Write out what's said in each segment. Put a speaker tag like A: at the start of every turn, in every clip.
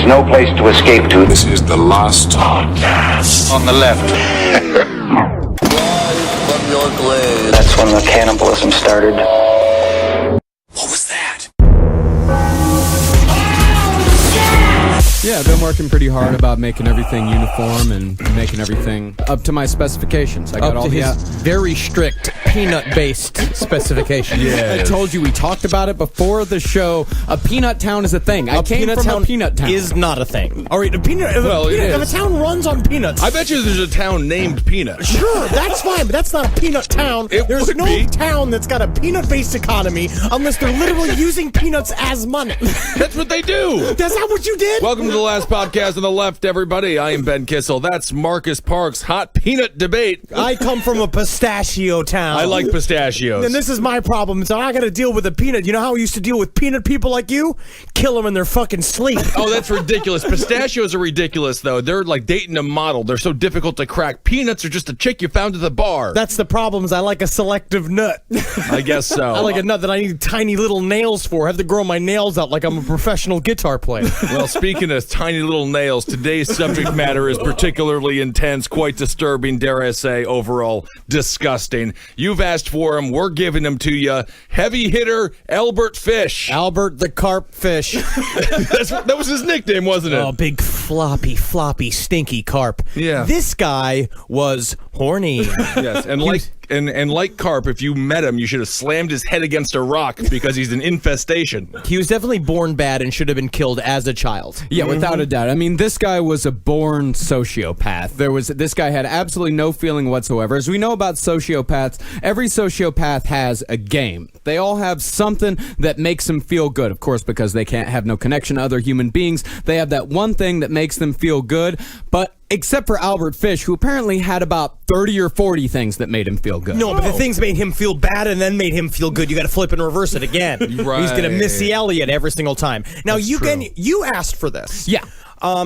A: no place to escape to.
B: This is the last podcast.
A: On the left.
C: From your glade.
A: That's when the cannibalism started.
B: What was that?
D: Yeah, I've been working pretty hard about making everything uniform and making everything up to my specifications. I got
E: up
D: all
E: to
D: the
E: his very strict peanut-based specification.
D: I told you we talked about it before the show. A peanut town is a thing. I came from a peanut town.
E: Is not a thing. All right, a peanut.
F: Well, it
E: If
F: is.
E: a town runs on peanuts,
F: I bet you there's a town named Peanut.
E: sure, that's fine, but that's not a peanut town.
F: It
E: There's
F: would
E: no
F: be.
E: town that's got a peanut-based economy unless they're literally using peanuts as money.
F: That's what they do.
E: That's not what you did?
F: Welcome to the last podcast on the left, everybody. I am Ben Kissel. That's Marcus Parks' hot peanut debate.
E: I come from a pistachio town.
F: I like pistachios.
E: And this is my problem. So I got to deal with a peanut. You know how we used to deal with peanut people like you? Kill them in their fucking sleep.
F: Oh, that's ridiculous. Pistachios are ridiculous, though. They're like dating a model. They're so difficult to crack. Peanuts are just a chick you found at the bar.
E: That's the problem. Is I like a selective nut.
F: I guess so.
E: I like a nut that I need tiny little nails for. I have to grow my nails out like I'm a professional guitar player.
F: Well, speaking of tiny little nails, today's subject matter is particularly intense, quite disturbing, dare I say, overall disgusting. You've asked for him. We're giving him to you. Heavy hitter Albert Fish.
E: Albert the carp fish.
F: That was his nickname, wasn't it?
E: Oh, big floppy, stinky carp.
F: Yeah.
E: This guy was horny.
F: Yes, and like Carp, if you met him, you should have slammed his head against a rock because he's an infestation.
E: He was definitely born bad and should have been killed as a child.
D: Yeah, without a doubt. I mean, this guy was a born sociopath. This guy had absolutely no feeling whatsoever. As we know about sociopaths, every sociopath has a game. They all have something that makes them feel good. Of course, because they can't have no connection to other human beings, they have that one thing that makes them feel good. But except for Albert Fish, who apparently had about 30 or 40 things that made him feel good.
E: No, but the things made him feel bad and then made him feel good. You got to flip and reverse it again.
F: Right.
E: He's gonna Missy Elliott every single time. Now you asked for this.
D: Yeah.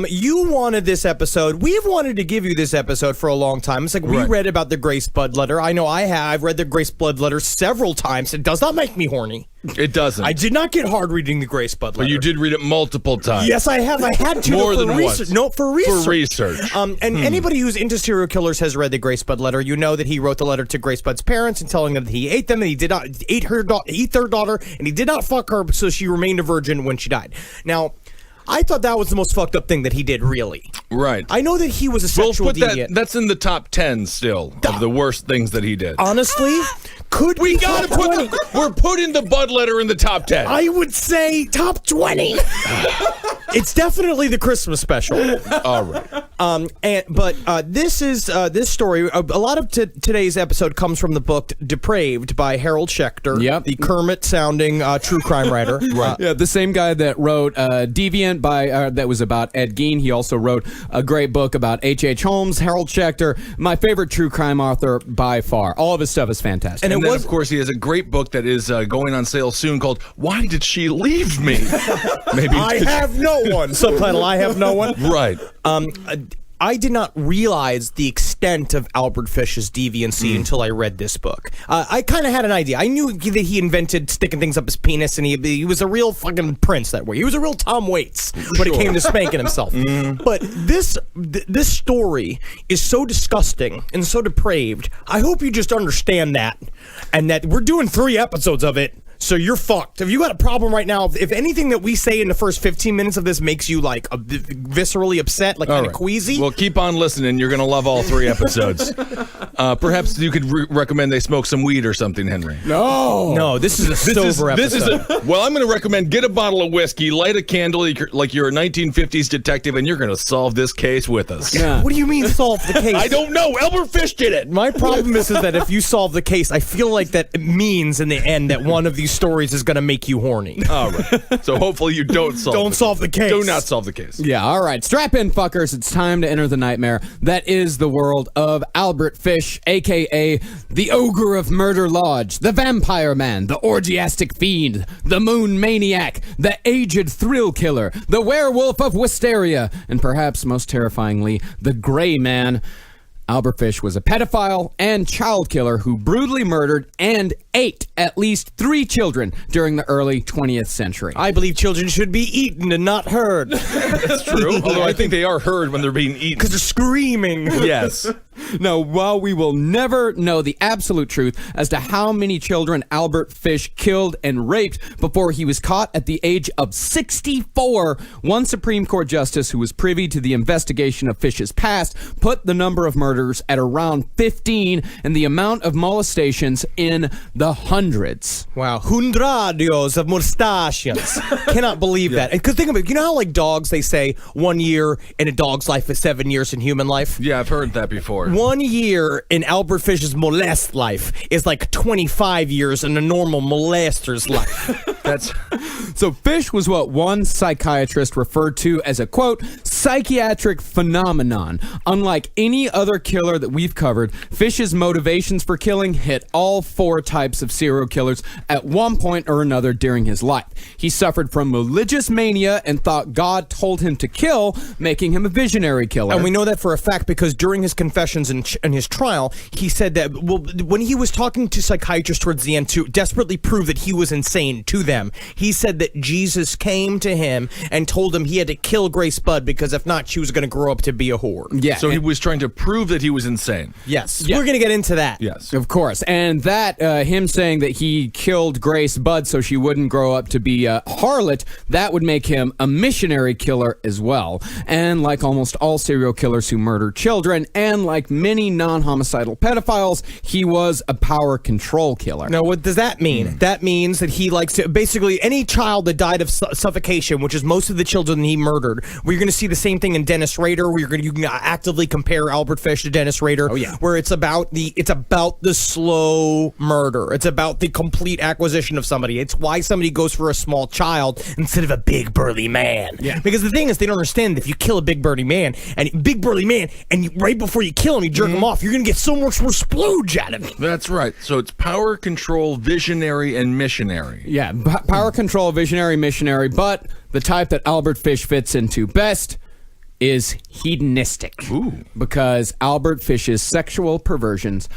E: You wanted this episode. We've wanted to give you this episode for a long time. It's like we read about the Grace Blood letter. I know I have. I've read the Grace Blood letter several times. It does not make me horny.
F: It doesn't.
E: I did not get hard reading the Grace Blood letter.
F: But you did read it multiple times.
E: Yes, I have. I had to.
F: More
E: for
F: than
E: research.
F: once.
E: No, for research.
F: For research.
E: And anybody who's into serial killers has read the Grace Blood letter. You know that he wrote the letter to Grace Blood's parents and telling them that he ate them and he did not eat their daughter and he did not fuck her, so she remained a virgin when she died. Now, I thought that was the most fucked up thing that he did, really.
F: Right.
E: I know that he was a sexual deviant.
F: That's in the top 10 still of the worst things that he did.
E: Honestly, could
F: We
E: be
F: gotta
E: top 20.
F: we're putting the Bud letter in the top 10.
E: I would say top 20. It's definitely the Christmas special.
F: All right.
E: This story. A lot of today's episode comes from the book "Depraved" by Harold Schechter.
D: Yep.
E: The Kermit-sounding true crime writer.
F: Right.
D: Yeah, the same guy that wrote Deviant that was about Ed Gein. He also wrote a great book about H.H. Holmes, Harold Schechter, my favorite true crime author by far. All of his stuff is fantastic.
F: And then, of course, he has a great book that is going on sale soon called "Why Did She Leave Me?" Maybe
E: I have no one. Subtitle: I have no one.
F: Right.
E: I did not realize the extent of Albert Fish's deviancy until I read this book. I kind of had an idea. I knew that he invented sticking things up his penis, and he was a real fucking prince that way. He was a real Tom Waits when it came to spanking himself. But this story is so disgusting and so depraved. I hope you just understand that, and that we're doing 3 episodes of it. So you're fucked. If you got a problem right now, if anything that we say in the first 15 minutes of this makes you like viscerally upset, like kind of queasy.
F: Well, keep on listening. You're going to love all 3 episodes. Perhaps you could recommend they smoke some weed or something, Henry.
E: No, this is a sober episode.
F: Well, I'm going to recommend get a bottle of whiskey, light a candle like you're a 1950s detective, and you're going to solve this case with us.
D: Yeah.
E: What do you mean solve the case?
F: I don't know. Albert Fish did it.
E: My problem is that if you solve the case, I feel like that it means in the end that one of these stories is going to make you horny.
F: All right. So hopefully you don't solve
E: the case.
F: Do not solve the case.
D: Yeah, all right. Strap in, fuckers. It's time to enter the nightmare that is the world of Albert Fish, a.k.a. the Ogre of Murder Lodge, the Vampire Man, the Orgiastic Fiend, the Moon Maniac, the Aged Thrill Killer, the Werewolf of Wisteria, and perhaps most terrifyingly, the Gray Man. Albert Fish was a pedophile and child killer who brutally murdered and ate at least 3 children during the early 20th century.
E: I believe children should be eaten and not heard.
F: That's true. Although I think they are heard when they're being eaten.
E: Because they're screaming.
F: Yes.
D: Now, while we will never know the absolute truth as to how many children Albert Fish killed and raped before he was caught at the age of 64, one Supreme Court justice who was privy to the investigation of Fish's past put the number of murders at around 15 and the amount of molestations in the hundreds.
E: Wow. Hundradios of mustachians. Cannot believe that. Because think about it. You know how, like, dogs, they say 1 year in a dog's life is 7 years in human life?
F: Yeah, I've heard that before.
E: 1 year in Albert Fish's molest life is like 25 years in a normal molester's life.
F: That's
D: So Fish was what one psychiatrist referred to as a, quote, psychiatric phenomenon. Unlike any other killer that we've covered, Fish's motivations for killing hit all 4 types of serial killers at one point or another during his life. He suffered from religious mania and thought God told him to kill, making him a visionary killer.
E: And we know that for a fact because during his confessions in his trial, he said that when he was talking to psychiatrists towards the end to desperately prove that he was insane to them, he said that Jesus came to him and told him he had to kill Grace Budd because if not, she was going to grow up to be a whore.
D: Yeah.
F: so he was trying to prove that he was insane.
E: Yes.
D: Yeah.
E: We're going to get into that.
F: Yes.
D: Of course. And that, him saying that he killed Grace Budd so she wouldn't grow up to be a harlot, that would make him a missionary killer as well. And like almost all serial killers who murder children, and like many non-homicidal pedophiles, he was a power control killer.
E: Now, what does that mean? That means that he likes to, basically, any child that died of suffocation, which is most of the children he murdered, we're going to see the same thing in Dennis Rader, where you can actively compare Albert Fish to Dennis Rader, where it's about the slow murder. It's about the complete acquisition of somebody. It's why somebody goes for a small child instead of a big burly man.
D: Yeah.
E: Because the thing is, they don't understand that if you kill a big burly man, and right before you kill him, you jerk him off, you're going to get so much more splooge out of him.
F: That's right. So it's power, control, visionary, and missionary.
D: Yeah, power control, visionary, missionary, but the type that Albert Fish fits into best is hedonistic.
F: Ooh.
D: Because Albert Fish's sexual perversions,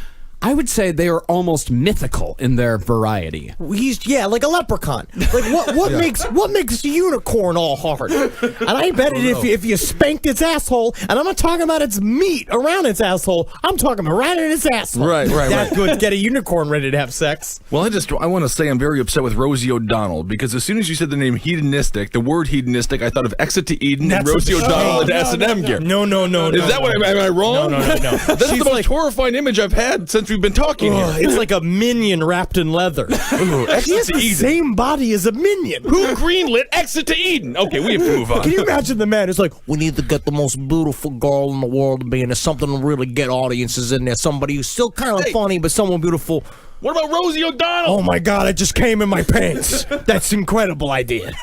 D: I would say they are almost mythical in their variety.
E: He's like a leprechaun. Like what makes a unicorn all hard? And I bet if you spanked its asshole, and I'm not talking about its meat around its asshole, I'm talking about right in its asshole.
F: Right.
E: That's good to get a unicorn ready to have sex.
F: Well, I want to say I'm very upset with Rosie O'Donnell because as soon as you said the name hedonistic, the word hedonistic, I thought of Exit to Eden and Rosie O'Donnell in S&M gear.
E: No.
F: Is that what am I wrong?
E: No.
F: That's the most horrifying image I've had since we've been talking here.
E: It's like a minion wrapped in leather. She has the same body as a minion.
F: Who greenlit Exit to Eden? Okay, we have to move on.
E: Can you imagine the man who's like, we need to get the most beautiful girl in the world to be in there, something to really get audiences in there, somebody who's still kind of funny, but someone beautiful.
F: What about Rosie O'Donnell?
E: Oh my God, it just came in my pants. That's incredible idea.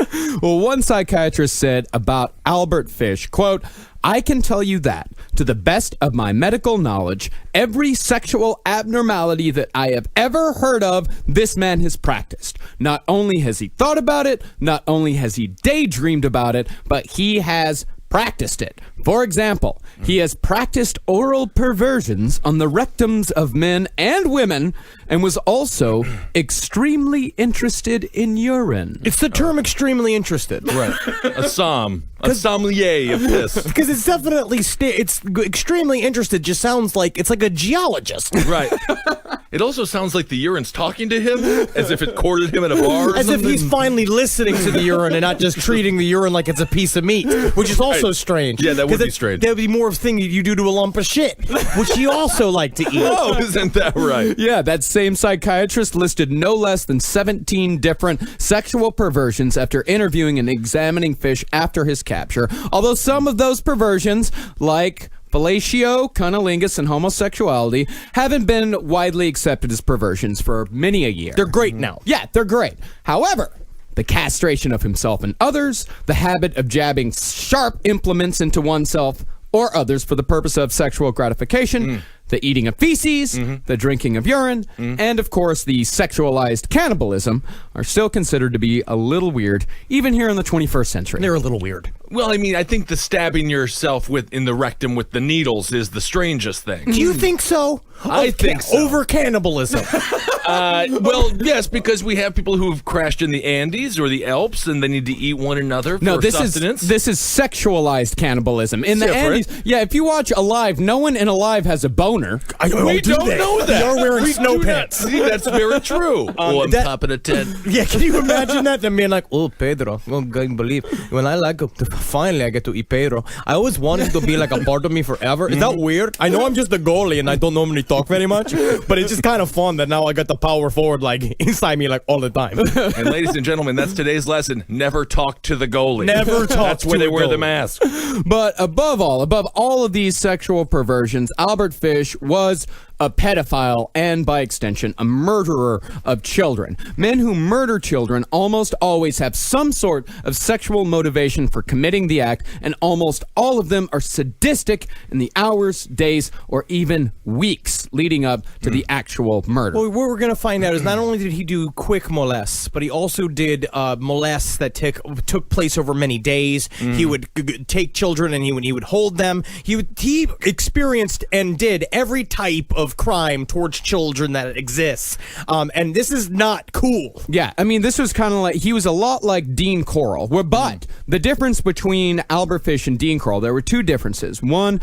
D: Well, one psychiatrist said about Albert Fish, quote, I can tell you that, to the best of my medical knowledge, every sexual abnormality that I have ever heard of, this man has practiced. Not only has he thought about it, not only has he daydreamed about it, but he has practiced it. For example, he has practiced oral perversions on the rectums of men and women and was also extremely interested in urine.
E: It's the term extremely interested.
F: Right. A sommelier of piss.
E: Because it's definitely, it's extremely interested just sounds like, it's like a geologist.
F: Right. It also sounds like the urine's talking to him, as if it courted him at a bar or
E: As
F: something.
E: if he's finally listening to the urine and not just treating the urine like it's a piece of meat, which is also strange.
F: Yeah, that would be strange.
E: That would be more of a thing you do to a lump of shit, which you also like to eat.
F: Oh, isn't that right?
D: Yeah, that same psychiatrist listed no less than 17 different sexual perversions after interviewing and examining Fish after his capture. Although some of those perversions, like fellatio, cunnilingus, and homosexuality, haven't been widely accepted as perversions for many a year.
E: They're great now.
D: Yeah, they're great. However, the castration of himself and others, the habit of jabbing sharp implements into oneself or others for the purpose of sexual gratification, the eating of feces, the drinking of urine, and of course the sexualized cannibalism are still considered to be a little weird, even here in the 21st century.
E: They're a little weird.
F: Well, I mean, I think the stabbing yourself in the rectum with the needles is the strangest thing.
E: Do you think so?
F: I think so.
E: Over cannibalism.
F: Well, yes, because we have people who've crashed in the Andes or the Alps, and they need to eat one another for sustenance.
D: This is sexualized cannibalism. In the
F: Different.
D: Andes, yeah, if you watch Alive, no one in Alive has a boner.
F: We don't know that.
E: They are wearing
F: We
E: snow
F: do not
E: pants.
F: see, that's very true. I'm
E: that-
F: popping a 10.
E: Yeah, can you imagine that? Them being like, oh, Pedro, oh, can't believe when finally I get to eat Pedro. I always wanted to be like a part of me forever. Is that weird? I know I'm just a goalie and I don't normally talk very much, but it's just kind of fun that now I got the power forward like inside me like all the time.
F: And ladies and gentlemen, that's today's lesson. Never talk to the goalie.
E: Never talk
F: That's where
E: to
F: they
E: a
F: wear the
E: goalie.
F: mask.
D: But above all of these sexual perversions, Albert Fish was a pedophile and, by extension, a murderer of children. Men who murder children almost always have some sort of sexual motivation for committing the act, and almost all of them are sadistic in the hours, days, or even weeks leading up to the actual murder.
E: Well, what we're going to find out is not only did he do quick molests, but he also did molests that took place over many days. He would take children and he would hold them. He experienced and did every type of crime towards children that exists. And this is not cool.
D: Yeah, I mean, this was kind of like, he was a lot like Dean Corll. But the difference between Albert Fish and Dean Corll, there were two differences. One,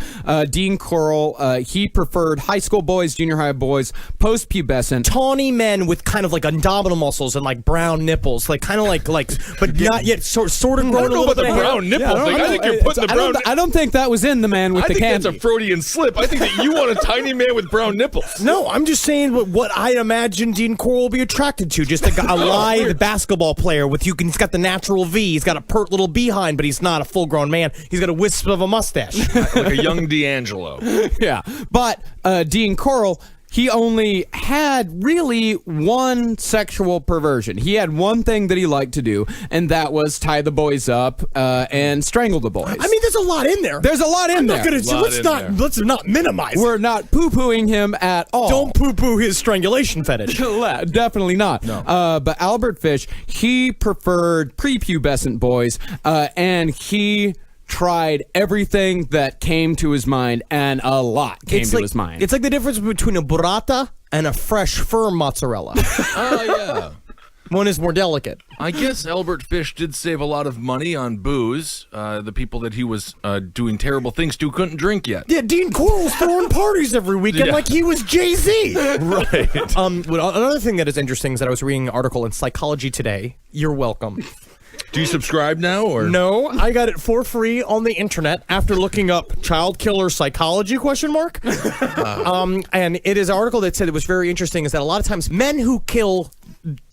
D: Dean Corll, he preferred high school boys, junior high boys, post-pubescent.
E: Tawny men with kind of like abdominal muscles and like brown nipples, like kind of like, but not yet sort of grown
F: I
E: a
F: don't know
E: little
F: about the
E: bit.
F: brown nipple thing. I think you're putting the brown...
D: I don't think that was in the man with
F: I
D: the
F: think
D: candy.
F: that's a Freudian slip. I think that you want a tiny man with brown nipples.
E: No, I'm just saying what I imagine Dean Corll will be attracted to. Just a lithe basketball player with he's got the natural V. He's got a pert little behind, but he's not a full-grown man. He's got a wisp of a mustache.
F: Like a young D'Angelo.
D: Yeah, but Dean Corll, he only had really one sexual perversion. He had one thing that he liked to do, and that was tie the boys up and strangle the boys.
E: I mean, there's a lot in there.
D: There's a lot in there.
E: Let's not minimize.
D: We're not poo-pooing him at all.
E: Don't poo-poo his strangulation fetish.
D: Definitely not.
F: No.
D: But Albert Fish, he preferred prepubescent boys, and he tried everything that came to his mind, and a lot came to his mind.
E: It's like the difference between a burrata and a fresh firm mozzarella.
F: Oh, yeah.
E: One is more delicate.
F: I guess Albert Fish did save a lot of money on booze. The people that he was doing terrible things to couldn't drink yet.
E: Yeah, Dean Corll was throwing parties every weekend like he was Jay-Z.
F: Right.
E: Another thing that is interesting is that I was reading an article in Psychology Today. You're welcome.
F: Do you subscribe now, or
E: No, I got it for free on the internet after looking up child killer psychology ? And it is an article that said it was very interesting is that a lot of times men who kill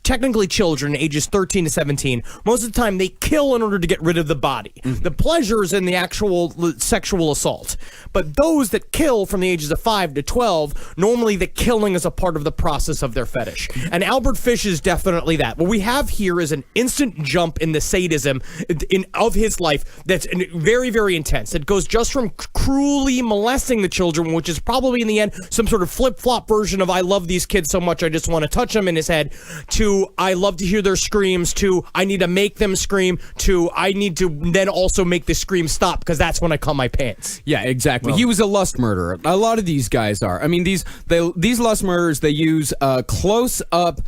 E: technically children ages 13 to 17, most of the time they kill in order to get rid of the body. The pleasure is in the actual sexual assault. But those that kill from the ages of 5 to 12, normally the killing is a part of the process of their fetish. And Albert Fish is definitely that. What we have here is an instant jump in the sadism of his life that's very, very intense. It goes just from cruelly molesting the children, which is probably in the end some sort of flip-flop version of I love these kids so much I just want to touch them in his head, to I love to hear their screams, to I need to make them scream, to I need to then also make the scream stop because that's when I come my pants.
D: Yeah, exactly. He was a lust murderer. A lot of these guys are. I mean, these lust murderers, they use close-up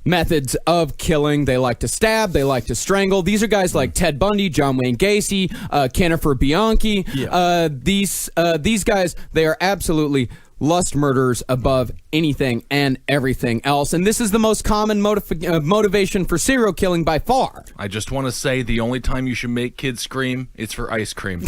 D: methods of killing. They like to stab. They like to strangle. These are guys like Ted Bundy, John Wayne Gacy, Jennifer Bianchi.
F: Yeah.
D: These guys, they are absolutely lust murderers above anything and everything else. And this is the most common motivation for serial killing by far.
F: I just want to say the only time you should make kids scream is for ice cream.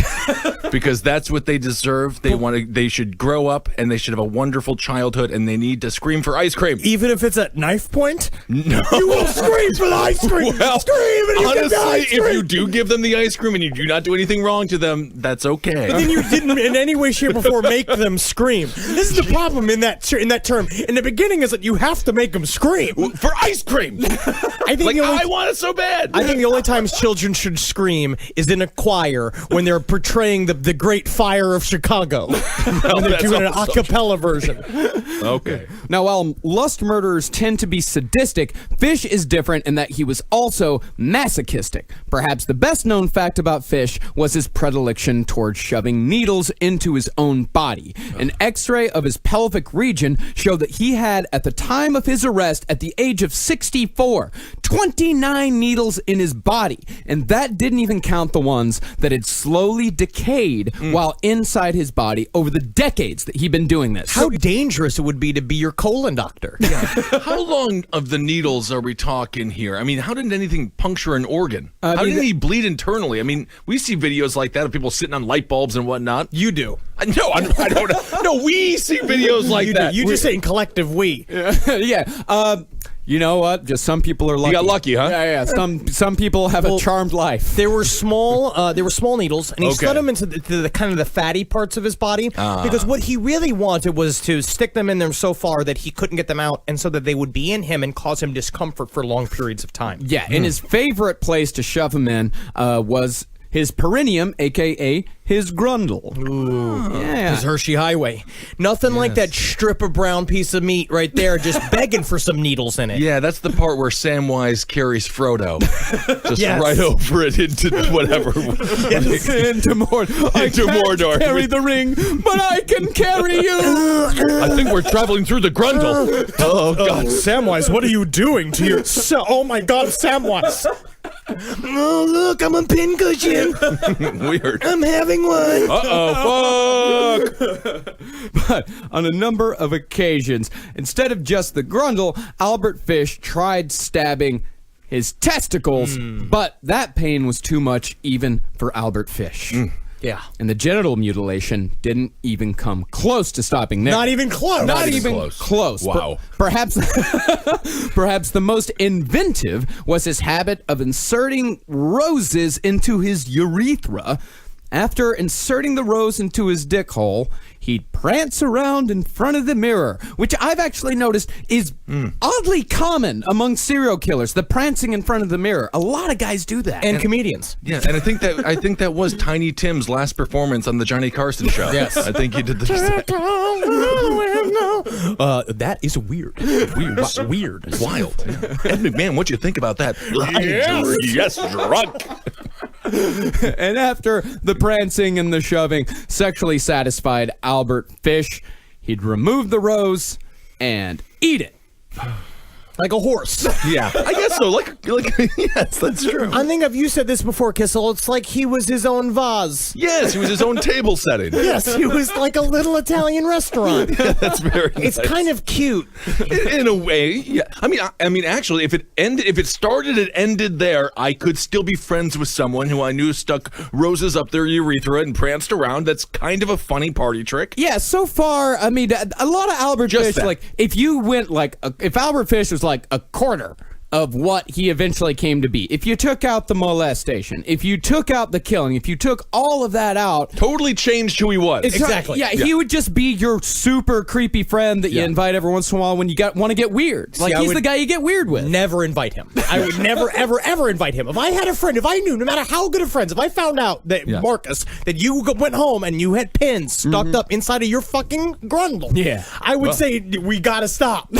F: Because that's what they deserve. They should grow up and they should have a wonderful childhood and they need to scream for ice cream.
E: Even if it's at knife point?
F: No.
E: You will scream for the ice cream!
F: Well,
E: Scream and you get the
F: honestly,
E: ice cream!
F: if you do give them the ice cream and you do not do anything wrong to them, that's okay.
E: But then you didn't in any way, shape, or form make them scream. This is the problem in that term. term. In the beginning, is that you have to make them scream.
F: For ice cream.
E: I think
F: I want it so bad.
E: I think the only times children should scream is in a choir when they're portraying the Great Fire of Chicago. When they're doing an a cappella version.
F: Okay.
D: Now, while lust murderers tend to be sadistic, Fish is different in that he was also masochistic. Perhaps the best known fact about Fish was his predilection towards shoving needles into his own body. An x-ray of his pelvic region showed that he had, at the time of his arrest at the age of 64, 29 needles in his body. And that didn't even count the ones that had slowly decayed while inside his body over the decades that he'd been doing this.
E: How dangerous it would be to be your colon doctor.
F: How long of the needles are we talking here? I mean, how did anything puncture an organ? How did he bleed internally? I mean, we see videos like that of people sitting on light bulbs and whatnot.
E: You do.
F: No, I don't. No, we see videos like that.
E: You just saying collective we.
D: Yeah. You know what? Just some people are lucky.
F: You got lucky, huh?
D: Yeah. Some people have a charmed life.
E: There were small needles, and he slid them into the kind of the fatty parts of his body because what he really wanted was to stick them in there so far that he couldn't get them out, and so that they would be in him and cause him discomfort for long periods of time.
D: Yeah, and his favorite place to shove him in was his perineum, a.k.a. his grundle.
E: Ooh.
D: Yeah.
E: His Hershey Highway. Nothing like that strip of brown piece of meat right there just begging for some needles in it.
F: Yeah, that's the part where Samwise carries Frodo. Just right over it into whatever.
D: Into Mordor.
F: Into Mordor.
D: Carry the ring, but I can carry you.
F: I think we're traveling through the grundle.
E: Oh, God. Samwise, what are you doing to your... Oh, my God, Samwise. Oh, look, I'm a pincushion.
F: Weird.
E: I'm having one.
F: Uh-oh, fuck.
D: But on a number of occasions, instead of just the grundle, Albert Fish tried stabbing his testicles, but that pain was too much even for Albert Fish.
E: Yeah.
D: And the genital mutilation didn't even come close to stopping there.
E: Not even close.
D: Not even close.
F: Wow.
D: Perhaps the most inventive was his habit of inserting roses into his urethra. After inserting the rose into his dick hole, he'd prance around in front of the mirror, which I've actually noticed is oddly common among serial killers, the prancing in front of the mirror. A lot of guys do that.
E: And comedians.
F: Yeah, and I think that was Tiny Tim's last performance on the Johnny Carson show.
E: Yes.
F: I think he did the
E: That is weird. Weird.
F: It's wild. Yeah. Ed McMahon, what'd you think about that? Yes, drunk.
D: And after the prancing and the shoving sexually satisfied Albert Fish, he'd remove the rose and eat it.
E: Like a horse.
F: Yeah, I guess so. Like yes, that's true.
E: I think you said this before, Kissel. It's like he was his own vase.
F: Yes, he was his own table setting.
E: Yes, he was like a little Italian restaurant.
F: Yeah, that's very
E: It's
F: nice.
E: kind of cute.
F: In a way, yeah. I mean, actually, if it started and ended there, I could still be friends with someone who I knew stuck roses up their urethra and pranced around. That's kind of a funny party trick.
D: Yeah, so far, I mean, a lot of Albert Fish,
F: that.
D: like, if you went, if Albert Fish was like a quarter of what he eventually came to be, if you took out the molestation, if you took out the killing, if you took all of that out,
F: Totally changed who he was.
E: Exactly.
D: Yeah, he would just be your super creepy friend that you invite every once in a while when you want to get weird. Like, he's the guy you get weird with.
E: Never invite him. I would never, ever, ever invite him. If I had a friend, if I knew, no matter how good of friends, if I found out that, Marcus, that you went home and you had pins stuck up inside of your fucking grundle, I would say, we gotta stop.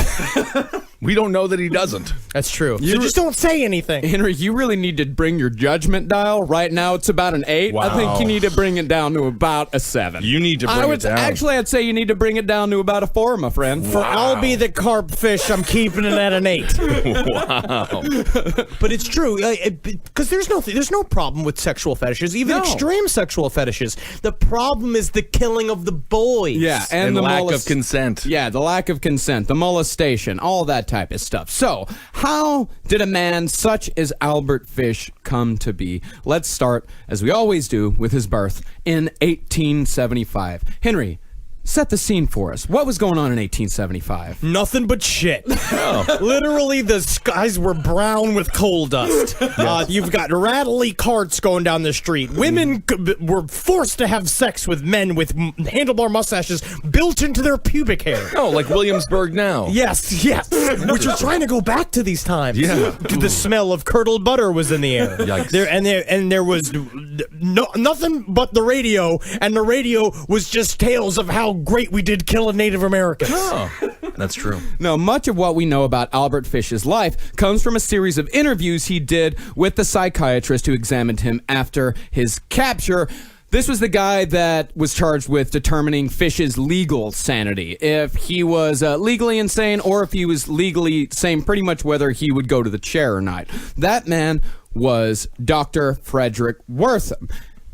F: We don't know that he doesn't.
E: That's true. So just don't say anything.
D: Henry, you really need to bring your judgment dial. Right now, it's about an 8.
F: Wow.
D: I think you need to bring it down to about a 7.
F: You need to bring it down.
D: Actually, I'd say you need to bring it down to about a 4, my friend.
E: For I'll be the carp fish, I'm keeping it at an 8.
F: Wow.
E: But it's true, because there's no problem with sexual fetishes, even extreme sexual fetishes. The problem is the killing of the boys.
D: Yeah,
F: And
D: the
F: lack of consent.
D: Yeah, the lack of consent, the molestation, all that type of stuff. So, how did a man such as Albert Fish come to be? Let's start, as we always do, with his birth in 1875. Henry, set the scene for us. What was going on in 1875?
E: Nothing but shit. Literally, the skies were brown with coal dust. You've got rattly carts going down the street. Women were forced to have sex with men with handlebar mustaches built into their pubic hair.
F: Oh, like Williamsburg now.
E: Yes. Which are trying to go back to these times.
F: Yeah.
E: The smell of curdled butter was in the air.
F: Yikes.
E: There was nothing but the radio, and the radio was just tales of how great we did killing Native Americans.
F: Oh, that's true.
D: No, much of what we know about Albert Fish's life comes from a series of interviews he did with the psychiatrist who examined him after his capture. This was the guy that was charged with determining Fish's legal sanity, if he was legally insane or if he was legally sane, pretty much whether he would go to the chair or not. That man was Dr. Frederick Wortham.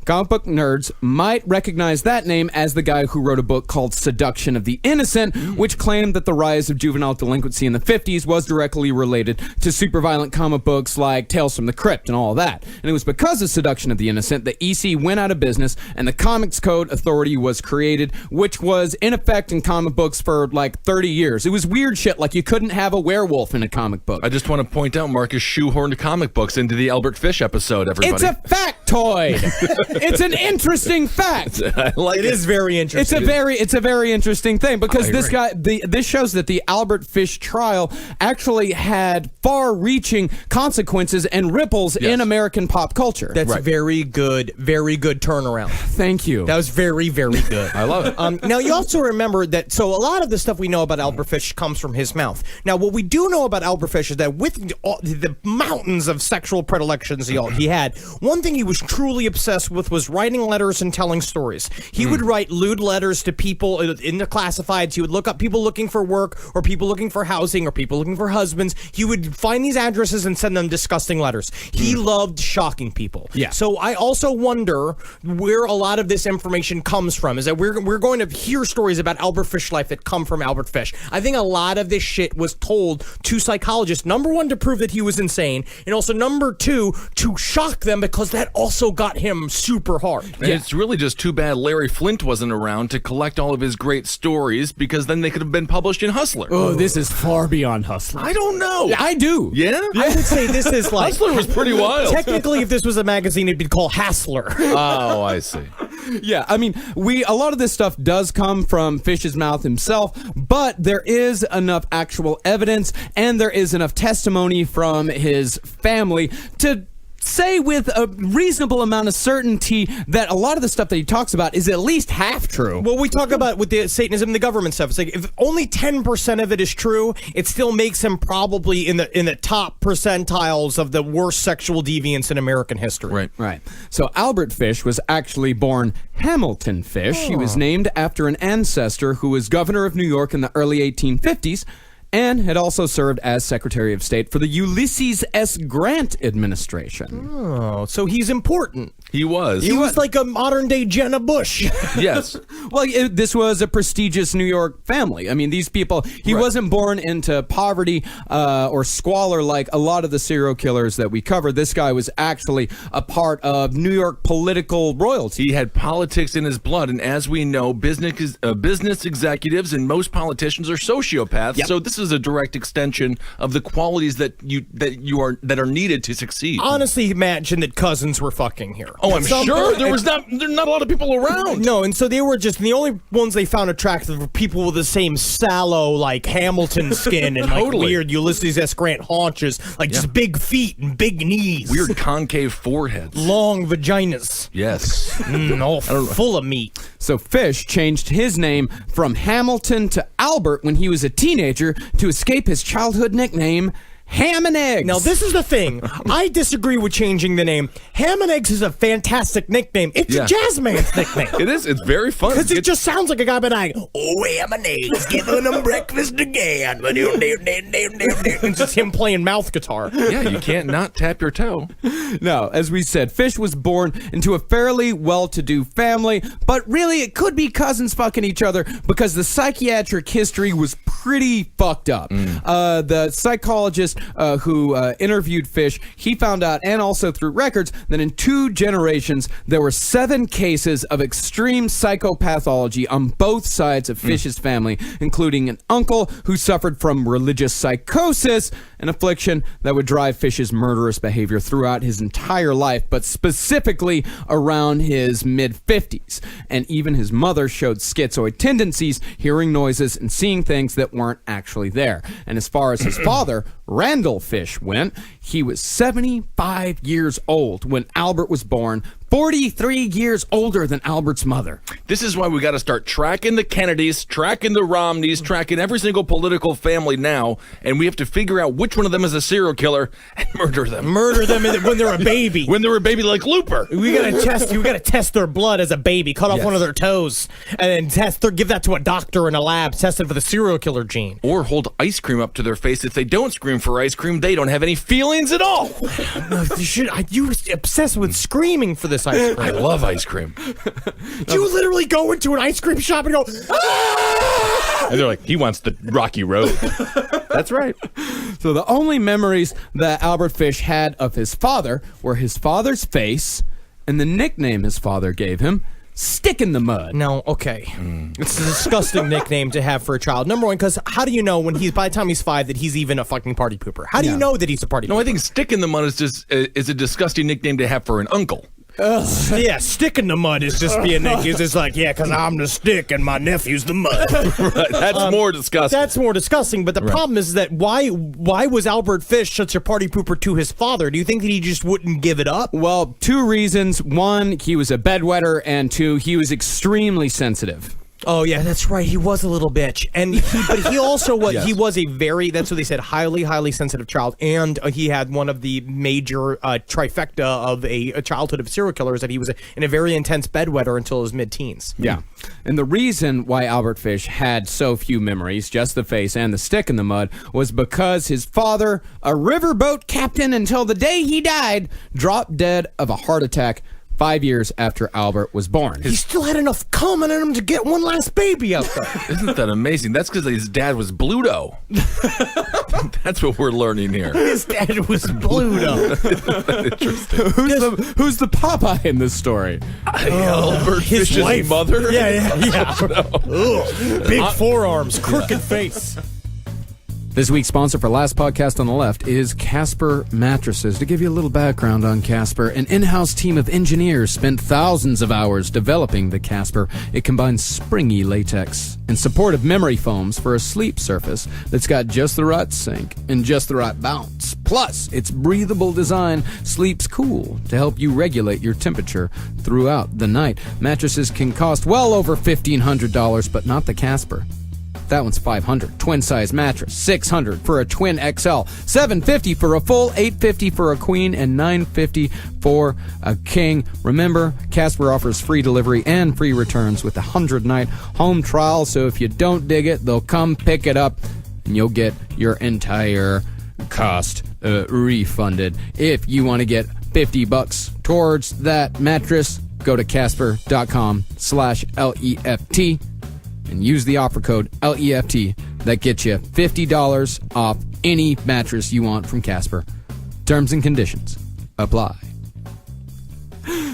D: Comic book nerds might recognize that name as the guy who wrote a book called Seduction of the Innocent, which claimed that the rise of juvenile delinquency in the 50s was directly related to super violent comic books like Tales from the Crypt and all that. And it was because of Seduction of the Innocent that EC went out of business and the Comics Code Authority was created, which was in effect in comic books for like 30 years. It was weird shit, like you couldn't have a werewolf in a comic book.
F: I just want to point out Marcus shoehorned comic books into the Albert Fish episode, everybody.
D: It's a factoid. It's an interesting fact.
F: I like it.
E: It is very interesting.
D: It's a very interesting thing because
F: I
D: this
F: agree.
D: guy, this shows that the Albert Fish trial actually had far-reaching consequences and ripples in American pop culture.
E: That's very good turnaround.
D: Thank you.
E: That was very, very good.
F: I love it.
E: Now, you also remember that, so a lot of the stuff we know about Albert Fish comes from his mouth. Now, what we do know about Albert Fish is that with all the mountains of sexual predilections he had, one thing he was truly obsessed with was writing letters and telling stories. He would write lewd letters to people in the classifieds. He would look up people looking for work or people looking for housing or people looking for husbands. He would find these addresses and send them disgusting letters. He loved shocking people.
D: Yeah.
E: So I also wonder where a lot of this information comes from, is that we're going to hear stories about Albert Fish life that come from Albert Fish. I think a lot of this shit was told to psychologists, number one, to prove that he was insane, and also number two, to shock them because that also got him super hard.
F: And it's really just too bad Larry Flint wasn't around to collect all of his great stories, because then they could have been published in Hustler.
D: Oh, this is far beyond Hustler.
F: I don't know.
D: I do.
F: Yeah?
E: I would say this is like...
F: Hustler was pretty wild.
E: Technically, if this was a magazine, it'd be called Hassler.
F: Oh, I see.
D: Yeah, I mean, a lot of this stuff does come from Fish's mouth himself, but there is enough actual evidence and there is enough testimony from his family to say with a reasonable amount of certainty that a lot of the stuff that he talks about is at least half true.
E: Well, we talk about with the Satanism and the government stuff. It's like if only 10% of it is true, it still makes him probably in the top percentiles of the worst sexual deviants in American history.
D: Right. So Albert Fish was actually born Hamilton Fish. He was named after an ancestor who was governor of New York in the early 1850s. And had also served as Secretary of State for the Ulysses S. Grant administration.
E: Oh, so he's important.
F: He was.
E: He was like a modern-day Jenna Bush.
F: Yes.
D: Well, this was a prestigious New York family. I mean, these people, he wasn't born into poverty or squalor like a lot of the serial killers that we cover. This guy was actually a part of New York political royalty.
F: He had politics in his blood, and as we know, business executives and most politicians are sociopaths.
D: Yep.
F: So this is a direct extension of the qualities that are needed to succeed.
E: Honestly, imagine that cousins were fucking here.
F: Oh, I'm sure there are not a lot of people around.
E: No, and so they were just the only ones they found attractive were people with the same sallow, like Hamilton skin and like
F: Totally.
E: weird Ulysses S. Grant haunches, like just big feet and big knees,
F: Weird concave foreheads.
E: long vaginas,
F: Yes.
E: all full of meat.
D: So Fish changed his name from Hamilton to Albert when he was a teenager to escape his childhood nickname, Ham and Eggs.
E: Now, this is the thing. I disagree with changing the name. Ham and Eggs is a fantastic nickname. It's a jazz man's nickname.
F: It is. It's very fun.
E: Because it just sounds like a guy being like, oh, ham and eggs, giving them breakfast again. It's just him playing mouth guitar.
F: Yeah, you can't not tap your toe.
D: No, as we said, Fish was born into a fairly well-to-do family, but really it could be cousins fucking each other because the psychiatric history was pretty fucked up. The psychologist journalist who interviewed Fish, he found out, and also through records, that in 2 generations, there were 7 cases of extreme psychopathology on both sides of Fish's family, including an uncle who suffered from religious psychosis, an affliction that would drive Fish's murderous behavior throughout his entire life, but specifically around his mid-50s. And even his mother showed schizoid tendencies, hearing noises and seeing things that weren't actually there. And as far as his father, Randall Fish, went, he was 75 years old when Albert was born, 43 years older than Albert's mother.
F: This is why we got to start tracking the Kennedys, tracking the Romneys, tracking every single political family now, and we have to figure out which one of them is a serial killer and murder them.
E: Murder them when they're a baby.
F: When they're a baby like Looper.
E: We gotta test their blood as a baby, cut off one of their toes, and then give that to a doctor in a lab, test it for the serial killer gene.
F: Or hold ice cream up to their face. If they don't scream for ice cream, they don't have any feelings at all.
E: You obsessed with screaming for this ice cream.
F: I love ice cream.
E: You literally go into an ice cream shop and go, ah!
F: And they're like, he wants the Rocky Road. That's right.
D: So the only memories that Albert Fish had of his father were his father's face and the nickname his father gave him, Stick in the Mud.
E: No, okay. It's a disgusting nickname to have for a child. Number one, because how do you know by the time he's 5 that he's even a fucking party pooper? How do you know that he's a party pooper?
F: No, I think Stick in the Mud is a disgusting nickname to have for an uncle.
E: Yeah, Stick in the Mud is just being Nick. It's just like, yeah, because I'm the stick and my nephew's the mud.
F: Right, that's more disgusting.
E: That's more disgusting, but the problem is that why was Albert Fish such a party pooper to his father? Do you think that he just wouldn't give it up?
D: Well, 2 reasons. 1, he was a bedwetter, and 2, he was extremely sensitive.
E: Oh yeah, that's right. He was a little bitch, but he also was. He was a that's what they said, highly sensitive child, and he had one of the major trifecta of a childhood of serial killers, that he was in a very intense bedwetter until his mid-teens.
D: Yeah, and the reason why Albert Fish had so few memories, just the face and the stick in the mud, was because his father, a riverboat captain until the day he died, dropped dead of a heart attack 5 years after Albert was born.
E: He still had enough cum in him to get one last baby out there.
F: Isn't that amazing? That's because his dad was Bluto. That's what we're learning here.
E: His dad was Bluto.
F: Interesting.
D: Who's the Popeye in this story?
F: Albert
E: his
F: Fish's
E: wife.
F: mother?
E: Yeah. Ugh. Big forearms, crooked face.
D: This week's sponsor for Last Podcast on the Left is Casper Mattresses. To give you a little background on Casper, an in-house team of engineers spent thousands of hours developing the Casper. It combines springy latex and supportive memory foams for a sleep surface that's got just the right sink and just the right bounce. Plus, its breathable design sleeps cool to help you regulate your temperature throughout the night. Mattresses can cost well over $1,500, but not the Casper. That one's $500. Twin size mattress, $600 for a twin XL, $750 for a full, $850 for a queen, and $950 for a king. Remember, Casper offers free delivery and free returns with a 100-night home trial. So if you don't dig it, they'll come pick it up, and you'll get your entire cost refunded. If you want to get $50 towards that mattress, go to casper.com/LEFT. and use the offer code LEFT. That gets you $50 off any mattress you want from Casper. Terms and conditions apply.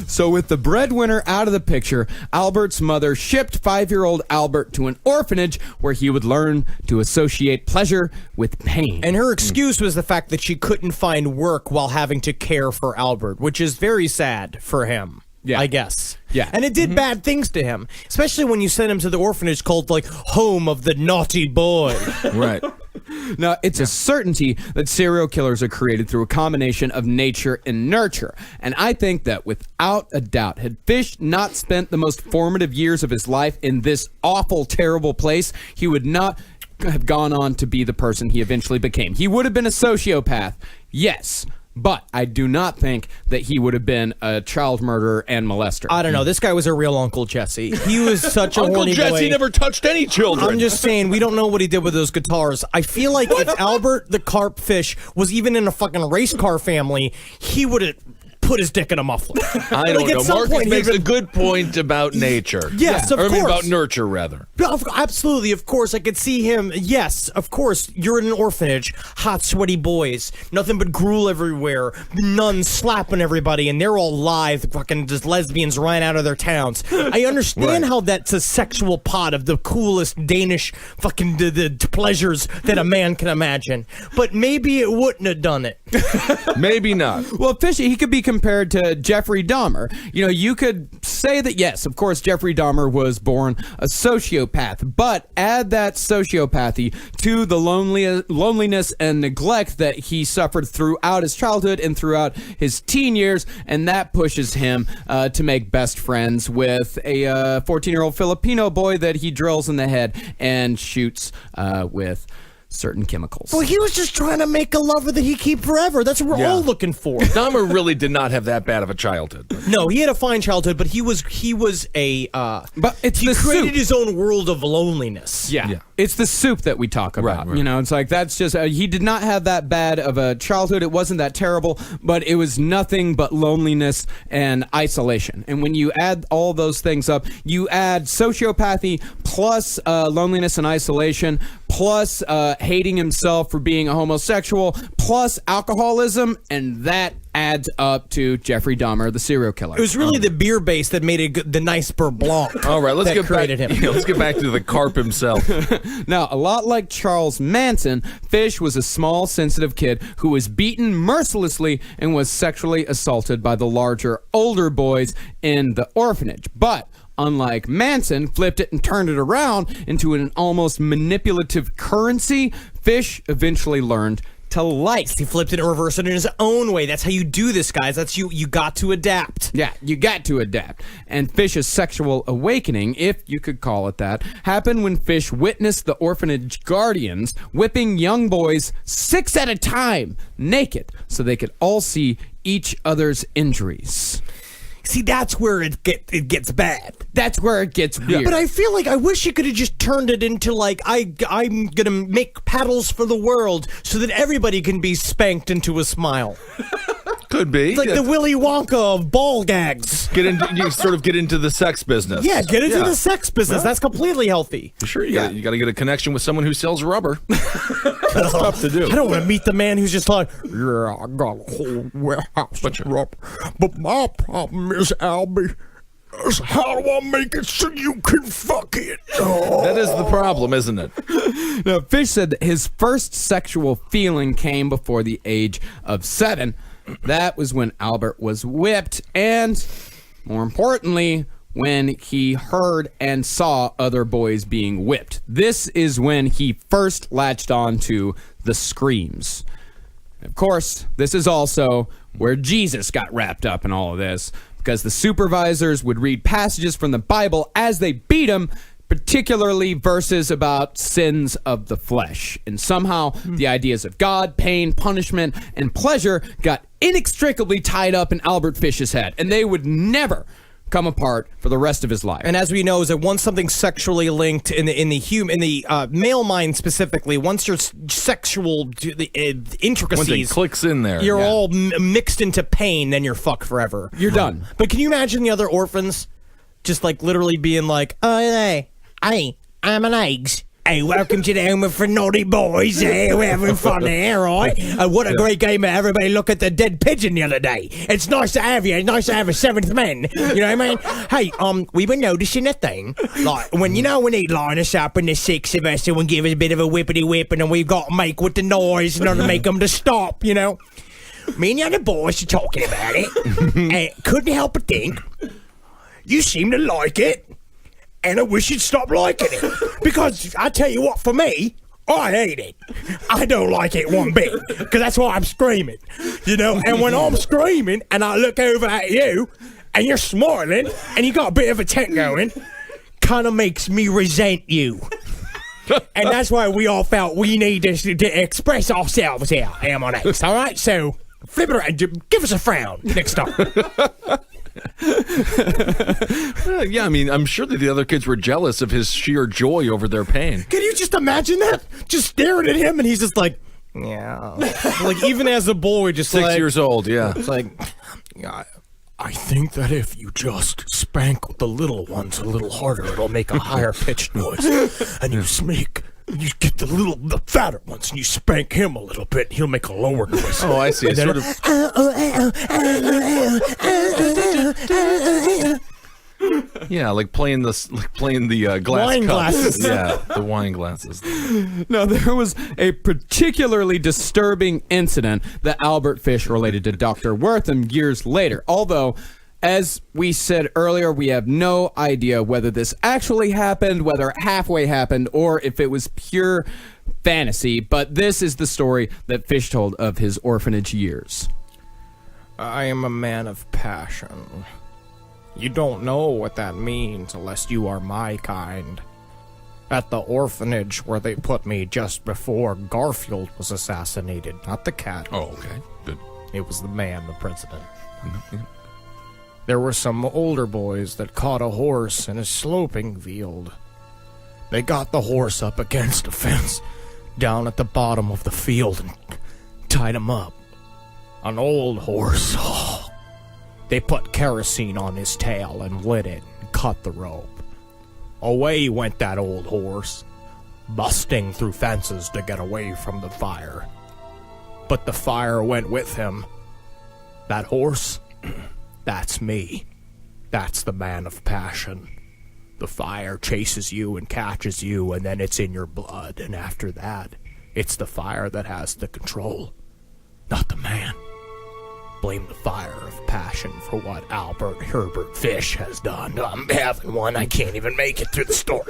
D: So with the breadwinner out of the picture, Albert's mother shipped 5-year-old Albert to an orphanage where he would learn to associate pleasure with pain.
E: And her excuse was the fact that she couldn't find work while having to care for Albert, which is very sad for him.
D: Yeah.
E: I guess.
D: Yeah.
E: And it did bad things to him, especially when you sent him to the orphanage called, like, Home of the Naughty Boy.
F: Right.
D: Now, it's a certainty that serial killers are created through a combination of nature and nurture. And I think that without a doubt, had Fish not spent the most formative years of his life in this awful, terrible place, he would not have gone on to be the person he eventually became. He would have been a sociopath, yes. But I do not think that he would have been a child murderer and molester.
E: I don't know. This guy was a real Uncle Jesse. He was such a
F: Uncle
E: horny
F: Jesse
E: boy.
F: never touched any children.
E: I'm just saying, we don't know what he did with those guitars. I feel like if Albert the Carp Fish was even in a fucking race car family, he would have put his dick in a muffler.
F: I don't
E: at
F: know.
E: some
F: Marcus
E: point,
F: makes
E: he
F: a good point about nature.
E: Yes, of
F: or, I mean,
E: course.
F: about nurture, rather.
E: Absolutely, of course. I could see him. Yes, of course. You're in an orphanage. Hot, sweaty boys. Nothing but gruel everywhere. Nuns slapping everybody, and they're all live. Fucking just lesbians right out of their towns. I understand how that's a sexual pot of the coolest Danish fucking the pleasures that a man can imagine. But maybe it wouldn't have done it.
F: Maybe not.
D: Well, Fishy, he could be compared to Jeffrey Dahmer. You know, you could say that, yes, of course, Jeffrey Dahmer was born a sociopath, but add that sociopathy to the loneliness and neglect that he suffered throughout his childhood and throughout his teen years, and that pushes him to make best friends with a 14-year-old Filipino boy that he drills in the head and shoots with certain chemicals.
E: Well, he was just trying to make a lover that he keep forever. That's what we're all looking for.
F: Dahmer really did not have that bad of a childhood.
E: No, he had a fine childhood, but he was a.
D: But it's
E: he
D: the
E: created
D: soup.
E: his own world of loneliness.
D: Yeah. It's the soup that we talk about.
F: Right.
D: You know, it's like that's just he did not have that bad of a childhood. It wasn't that terrible, but it was nothing but loneliness and isolation. And when you add all those things up, you add sociopathy plus loneliness and isolation plus hating himself for being a homosexual plus alcoholism, and that adds up to Jeffrey Dahmer, the serial killer.
E: It was really the beer base that made it the nice Beurre Blanc.
F: All right, let's
E: that
F: get back.
E: created him.
F: Yeah, let's get back to the carp himself.
D: Now, a lot like Charles Manson, Fish was a small, sensitive kid who was beaten mercilessly and was sexually assaulted by the larger, older boys in the orphanage. But unlike Manson, flipped it and turned it around into an almost manipulative currency, Fish eventually learned to like.
E: He flipped it and reversed it in his own way. That's how you do this, guys. That's you got to adapt.
D: Yeah, you got to adapt. And Fish's sexual awakening, if you could call it that, happened when Fish witnessed the orphanage guardians whipping young boys 6 at a time, naked, so they could all see each other's injuries.
E: See, that's where it gets bad.
D: That's where it gets weird.
E: But I feel like I wish you could have just turned it into like I'm gonna make paddles for the world so that everybody can be spanked into a smile.
F: Could be.
E: It's like the Willy Wonka of ball gags.
F: You sort of get into the sex business.
E: Yeah, get into the sex business. That's completely healthy.
F: Sure, you got to get a connection with someone who sells rubber. That's tough to do.
E: I don't want to meet the man who's just like, yeah, I got a whole warehouse of rubber. But my problem is, Albie, is how do I make it so you can fuck it?
F: That is the problem, isn't it?
D: Now, Fish said that his first sexual feeling came before the age of 7. That was when Albert was whipped, and more importantly, when he heard and saw other boys being whipped. This is when he first latched on to the screams. Of course, this is also where Jesus got wrapped up in all of this, because the supervisors would read passages from the Bible as they beat him, particularly verses about sins of the flesh. And somehow the ideas of God, pain, punishment, and pleasure got inextricably tied up in Albert Fish's head, and they would never come apart for the rest of his life.
E: And as we know, is that once something's sexually linked in the male mind specifically, once your sexual intricacies
F: Once it clicks in there,
E: you're all mixed into pain, then you're fucked forever.
D: You're done.
E: But can you imagine the other orphans just like literally being like, "Oh, hey, I'm an eggs. Hey, welcome to the home of for naughty boys. Hey, we're having fun here, right? What a great game. Everybody look at the dead pigeon the other day. It's nice to have you. It's nice to have a 7th man. You know what I mean? Hey, we were noticing a thing. Like, when he'd line us up in the 6 of us and give us a bit of a whippity whip, and then we've got to make with the noise in order to make them to stop, you know? Me and the other boys are talking about it. And couldn't help but think, you seem to like it. And I wish you'd stop liking it. Because I tell you what, for me, I hate it. I don't like it one bit. Because that's why I'm screaming. You know, and when I'm screaming and I look over at you and you're smiling and you got a bit of a tent going, kind of makes me resent you. And that's why we all felt we need to express ourselves here, M&X. All right? So flip it around. Give us a frown next time.
F: Yeah, I mean, I'm sure that the other kids were jealous of his sheer joy over their pain.
E: Can you just imagine that? Just staring at him, and he's just like, yeah. Like, even as a boy, just
F: 6
E: like,
F: years old, yeah.
E: it's like, I think that if you just spank the little ones a little harder, it'll make a higher pitched noise. And you get the fatter ones, and you spank him a little bit, he'll make a lower noise.
F: Oh, I see. It's sort of. Yeah, like playing the glass
E: Wine
F: cup.
E: glasses.
F: Yeah, the wine glasses.
D: Now, there was a particularly disturbing incident that Albert Fish related to Dr. Wortham years later. Although, as we said earlier, we have no idea whether this actually happened, whether it halfway happened, or if it was pure fantasy. But this is the story that Fish told of his orphanage years.
E: I am a man of passion. You don't know what that means unless you are my kind. At the orphanage where they put me just before Garfield was assassinated, not the cat.
F: Oh, okay. Good.
E: It was the man, the president. There were some older boys that caught a horse in a sloping field. They got the horse up against a fence down at the bottom of the field and tied him up. An old horse. Oh. They put kerosene on his tail and lit it and cut the rope. Away went that old horse, busting through fences to get away from the fire. But the fire went with him. That horse, that's me. That's the man of passion. The fire chases you and catches you, and then it's in your blood, and after that, it's the fire that has the control, not the man. Blame the fire of passion for what Albert Herbert Fish has done. I'm having one. I can't even make it through the story.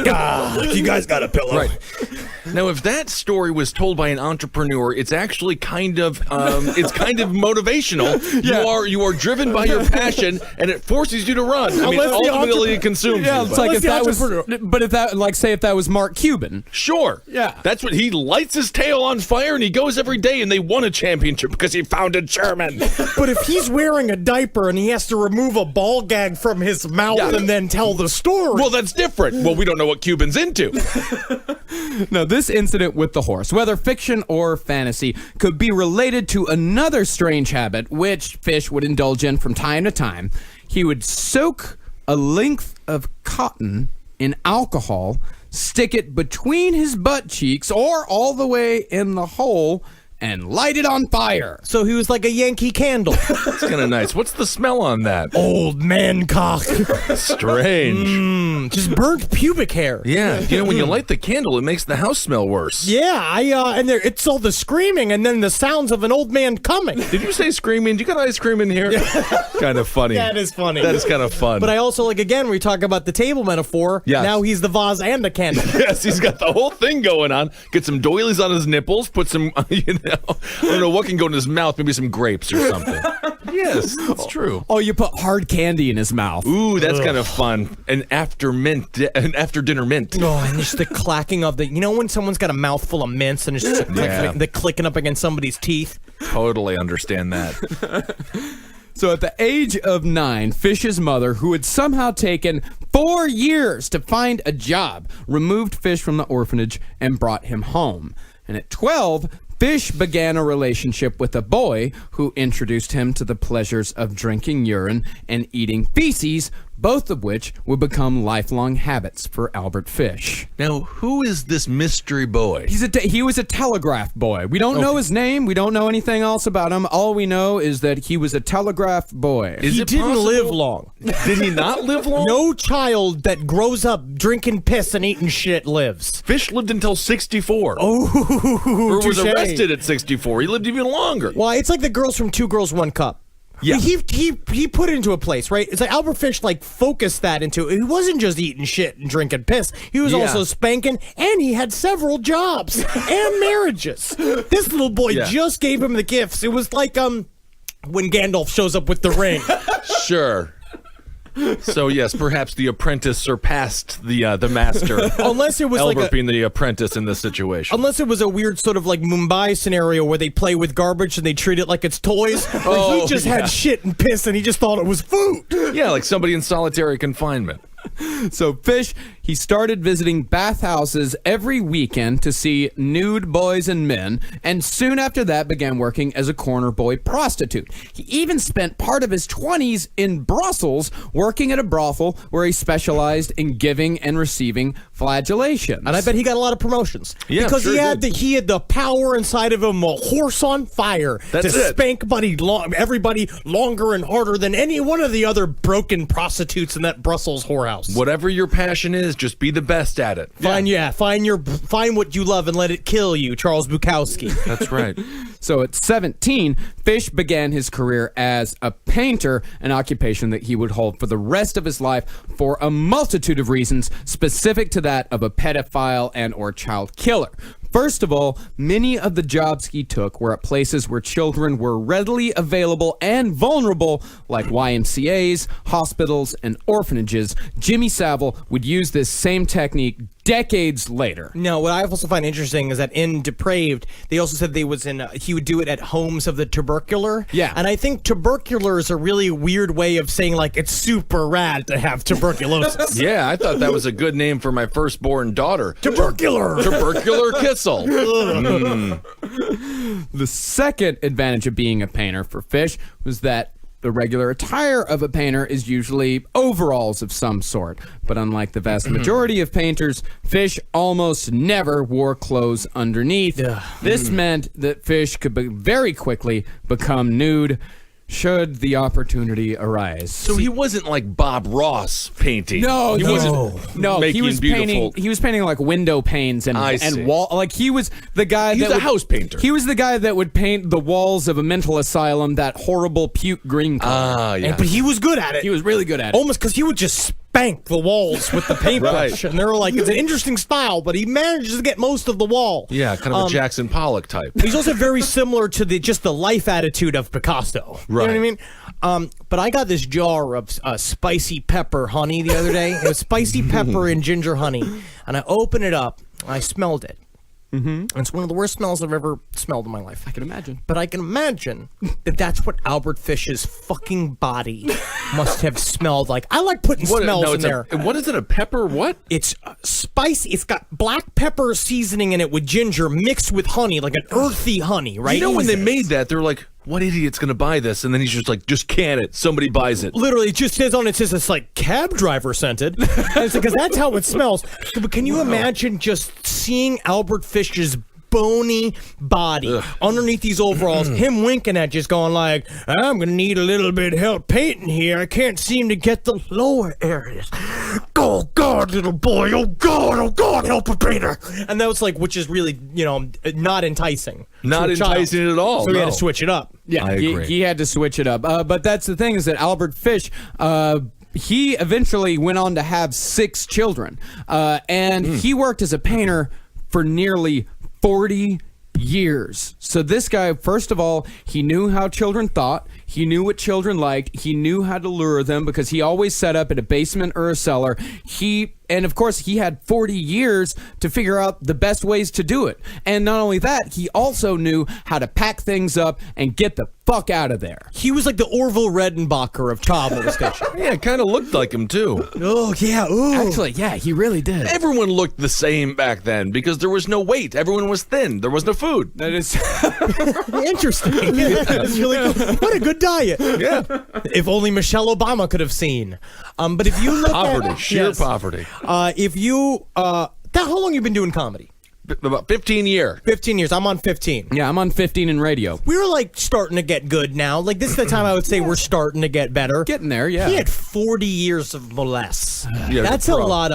E: God, you guys got a pillow.
F: Right. Now, if that story was told by an entrepreneur, it's actually kind of motivational.
D: Yeah.
F: You are driven by your passion, and it forces you to run. I mean,
E: Unless the
F: ultimately it consumes
D: Yeah,
F: you.
D: it's like if that was,
E: entrepreneur.
D: but if that, like, say if that was Mark Cuban.
F: Sure.
D: Yeah.
F: That's what he lights his tail on fire, and he goes every day, and they won a championship because he founded Sherman.
E: But if he's wearing a diaper and he has to remove a ball gag from his mouth and then tell the story.
F: Well, that's different. Well, we don't know what Cuban's into.
D: Now, this incident with the horse, whether fiction or fantasy, could be related to another strange habit which Fish would indulge in from time to time. He would soak a length of cotton in alcohol, stick it between his butt cheeks or all the way in the hole, and light it on fire.
E: So he was like a Yankee Candle.
F: That's kind of nice. What's the smell on that?
E: Old man cock.
F: Strange.
E: Just burnt pubic hair.
F: Yeah, you know, when you light the candle, it makes the house smell worse.
E: Yeah, and it's all the screaming and then the sounds of an old man coming.
F: Did you say screaming? Do you got ice cream in here? Kind of funny.
E: That is funny.
F: That is kind of fun.
E: But I also, like, again, we talk about the table metaphor.
F: Yes.
E: Now he's the vase and the candle.
F: Yes, he's got the whole thing going on. Get some doilies on his nipples. Put some, I don't know what can go in his mouth. Maybe some grapes or something. Yes, it's true.
D: Oh, you put hard candy in his mouth.
F: Ooh, that's kind of fun. An after dinner mint.
E: Oh, and just the clacking of the, you know when someone's got a mouthful of mints and it's just the clicking up against somebody's teeth?
F: Totally understand that.
D: So at the age of 9, Fish's mother, who had somehow taken 4 years to find a job, removed Fish from the orphanage and brought him home. And at 12, Fish began a relationship with a boy who introduced him to the pleasures of drinking urine and eating feces, both of which would become lifelong habits for Albert Fish.
F: Now, who is this mystery boy?
D: He was a telegraph boy. We don't know his name. We don't know anything else about him. All we know is that he was a telegraph boy.
F: Is
E: He
F: it
E: didn't
F: possible-
E: live long.
F: Did he not live long?
E: No child that grows up drinking piss and eating shit lives.
F: Fish lived until 64.
E: Oh,
F: or was
E: touche.
F: arrested at 64. He lived even longer.
E: Well, it's like the girls from Two Girls, One Cup.
F: Yeah.
E: He put it into a place, right? It's like Albert Fish, like, focused that into, he wasn't just eating shit and drinking piss. He was also spanking, and he had several jobs and marriages. This little boy just gave him the gifts. It was like, when Gandalf shows up with the ring.
F: Sure. So yes, perhaps the apprentice surpassed the master.
E: Unless it was
F: Albert
E: like a,
F: being the apprentice in this situation.
E: unless it was a weird sort of like Mumbai scenario where they play with garbage and they treat it like it's toys. Like he just had shit and piss and he just thought it was food.
F: Yeah, like somebody in solitary confinement.
D: So Fish, he started visiting bathhouses every weekend to see nude boys and men, and soon after that began working as a corner boy prostitute. He even spent part of his 20s in Brussels working at a brothel where he specialized in giving and receiving flagellations.
E: And I bet he got a lot of promotions.
F: Yeah,
E: because
F: sure
E: he had the power inside of him, a horse on fire,
F: That's
E: to
F: it.
E: spank everybody longer and harder than any one of the other broken prostitutes in that Brussels whorehouse.
F: Whatever your passion is, just be the best at it.
E: Find what you love and let it kill you, Charles Bukowski.
F: That's right.
D: So at 17, Fish began his career as a painter, an occupation that he would hold for the rest of his life for a multitude of reasons specific to that of a pedophile and or child killer. First of all, many of the jobs he took were at places where children were readily available and vulnerable, like YMCAs, hospitals, and orphanages. Jimmy Savile would use this same technique decades later.
E: No, what I also find interesting is that in Depraved, they also said he would do it at homes of the tubercular.
D: Yeah.
E: And I think tubercular is a really weird way of saying, like, it's super rad to have tuberculosis.
F: Yeah, I thought that was a good name for my firstborn daughter.
E: Tubercular!
F: Tubercular Kissel.
D: The second advantage of being a painter for Fish was that the regular attire of a painter is usually overalls of some sort. But unlike the vast majority of painters, Fish almost never wore clothes underneath. This meant that Fish could very quickly become nude should the opportunity arise.
F: So he wasn't like Bob Ross painting.
D: He
F: wasn't making
D: he was
F: beautiful.
D: painting. He was painting like window panes and
F: see.
D: wall. Like he was the guy.
F: He's
D: that
F: a
D: would,
F: house painter.
D: He was the guy that would paint the walls of a mental asylum that horrible puke green color.
F: Ah, yeah.
E: But he was good at it.
D: He was really good at it.
E: Almost because he would just spank the walls with the paintbrush.
F: Right.
E: And they were like, it's an interesting style, but he manages to get most of the wall.
F: Yeah, kind of a Jackson Pollock type.
E: He's also very similar to the life attitude of Picasso. You know what I mean? But I got this jar of spicy pepper honey the other day. It was spicy pepper and ginger honey. And I opened it up. And I smelled it. Mm-hmm. It's one of the worst smells I've ever smelled in my life.
D: I can imagine.
E: But I can imagine that that's what Albert Fish's fucking body must have smelled like. I like putting smells in there.
F: What is it, a pepper what?
E: It's spicy. It's got black pepper seasoning in it with ginger mixed with honey, like an earthy honey, right?
F: You know when they made that, they were like, what idiot's going to buy this? And then he's just like, just can it. Somebody buys it.
E: Literally, it just says on it, it's like cab driver scented. Because that's how it smells. But can you imagine just seeing Albert Fish's bony body underneath these overalls, him winking at just going like, I'm going to need a little bit of help painting here. I can't seem to get the lower areas. Oh, God, little boy. Oh, God, help a painter. And that was like, which is really, not enticing.
F: Not
E: to a child.
F: enticing at all.
E: So he had
F: no.
E: to switch it up.
D: Yeah,
F: I agree.
D: He had to switch it up. But that's the thing is that Albert Fish, he eventually went on to have 6 children. And he worked as a painter for nearly 40 years. So this guy, first of all, he knew how children thought. He knew what children liked. He knew how to lure them because he always set up in a basement or a cellar. And of course, he had 40 years to figure out the best ways to do it. And not only that, he also knew how to pack things up and get the fuck out of there.
E: He was like the Orville Redenbacher of child molestation.
F: Yeah, it kind of looked like him, too.
E: Oh, yeah. Ooh.
D: Actually, yeah, he really did.
F: Everyone looked the same back then because there was no weight. Everyone was thin. There was no food.
D: That is
E: Interesting. It's really cool. What a good diet.
F: Yeah.
E: If only Michelle Obama could have seen. But if you look
F: Poverty.
E: at...
F: Sheer
E: yes.
F: poverty.
E: If you... how long you been doing comedy?
F: About 15 years.
E: 15 years. I'm on 15.
D: Yeah, I'm on 15 in radio.
E: We're like starting to get good now. Like this is the time I would say we're starting to get better.
D: Getting there, yeah.
E: He had 40 years of molest.
F: Yeah,
E: That's a lot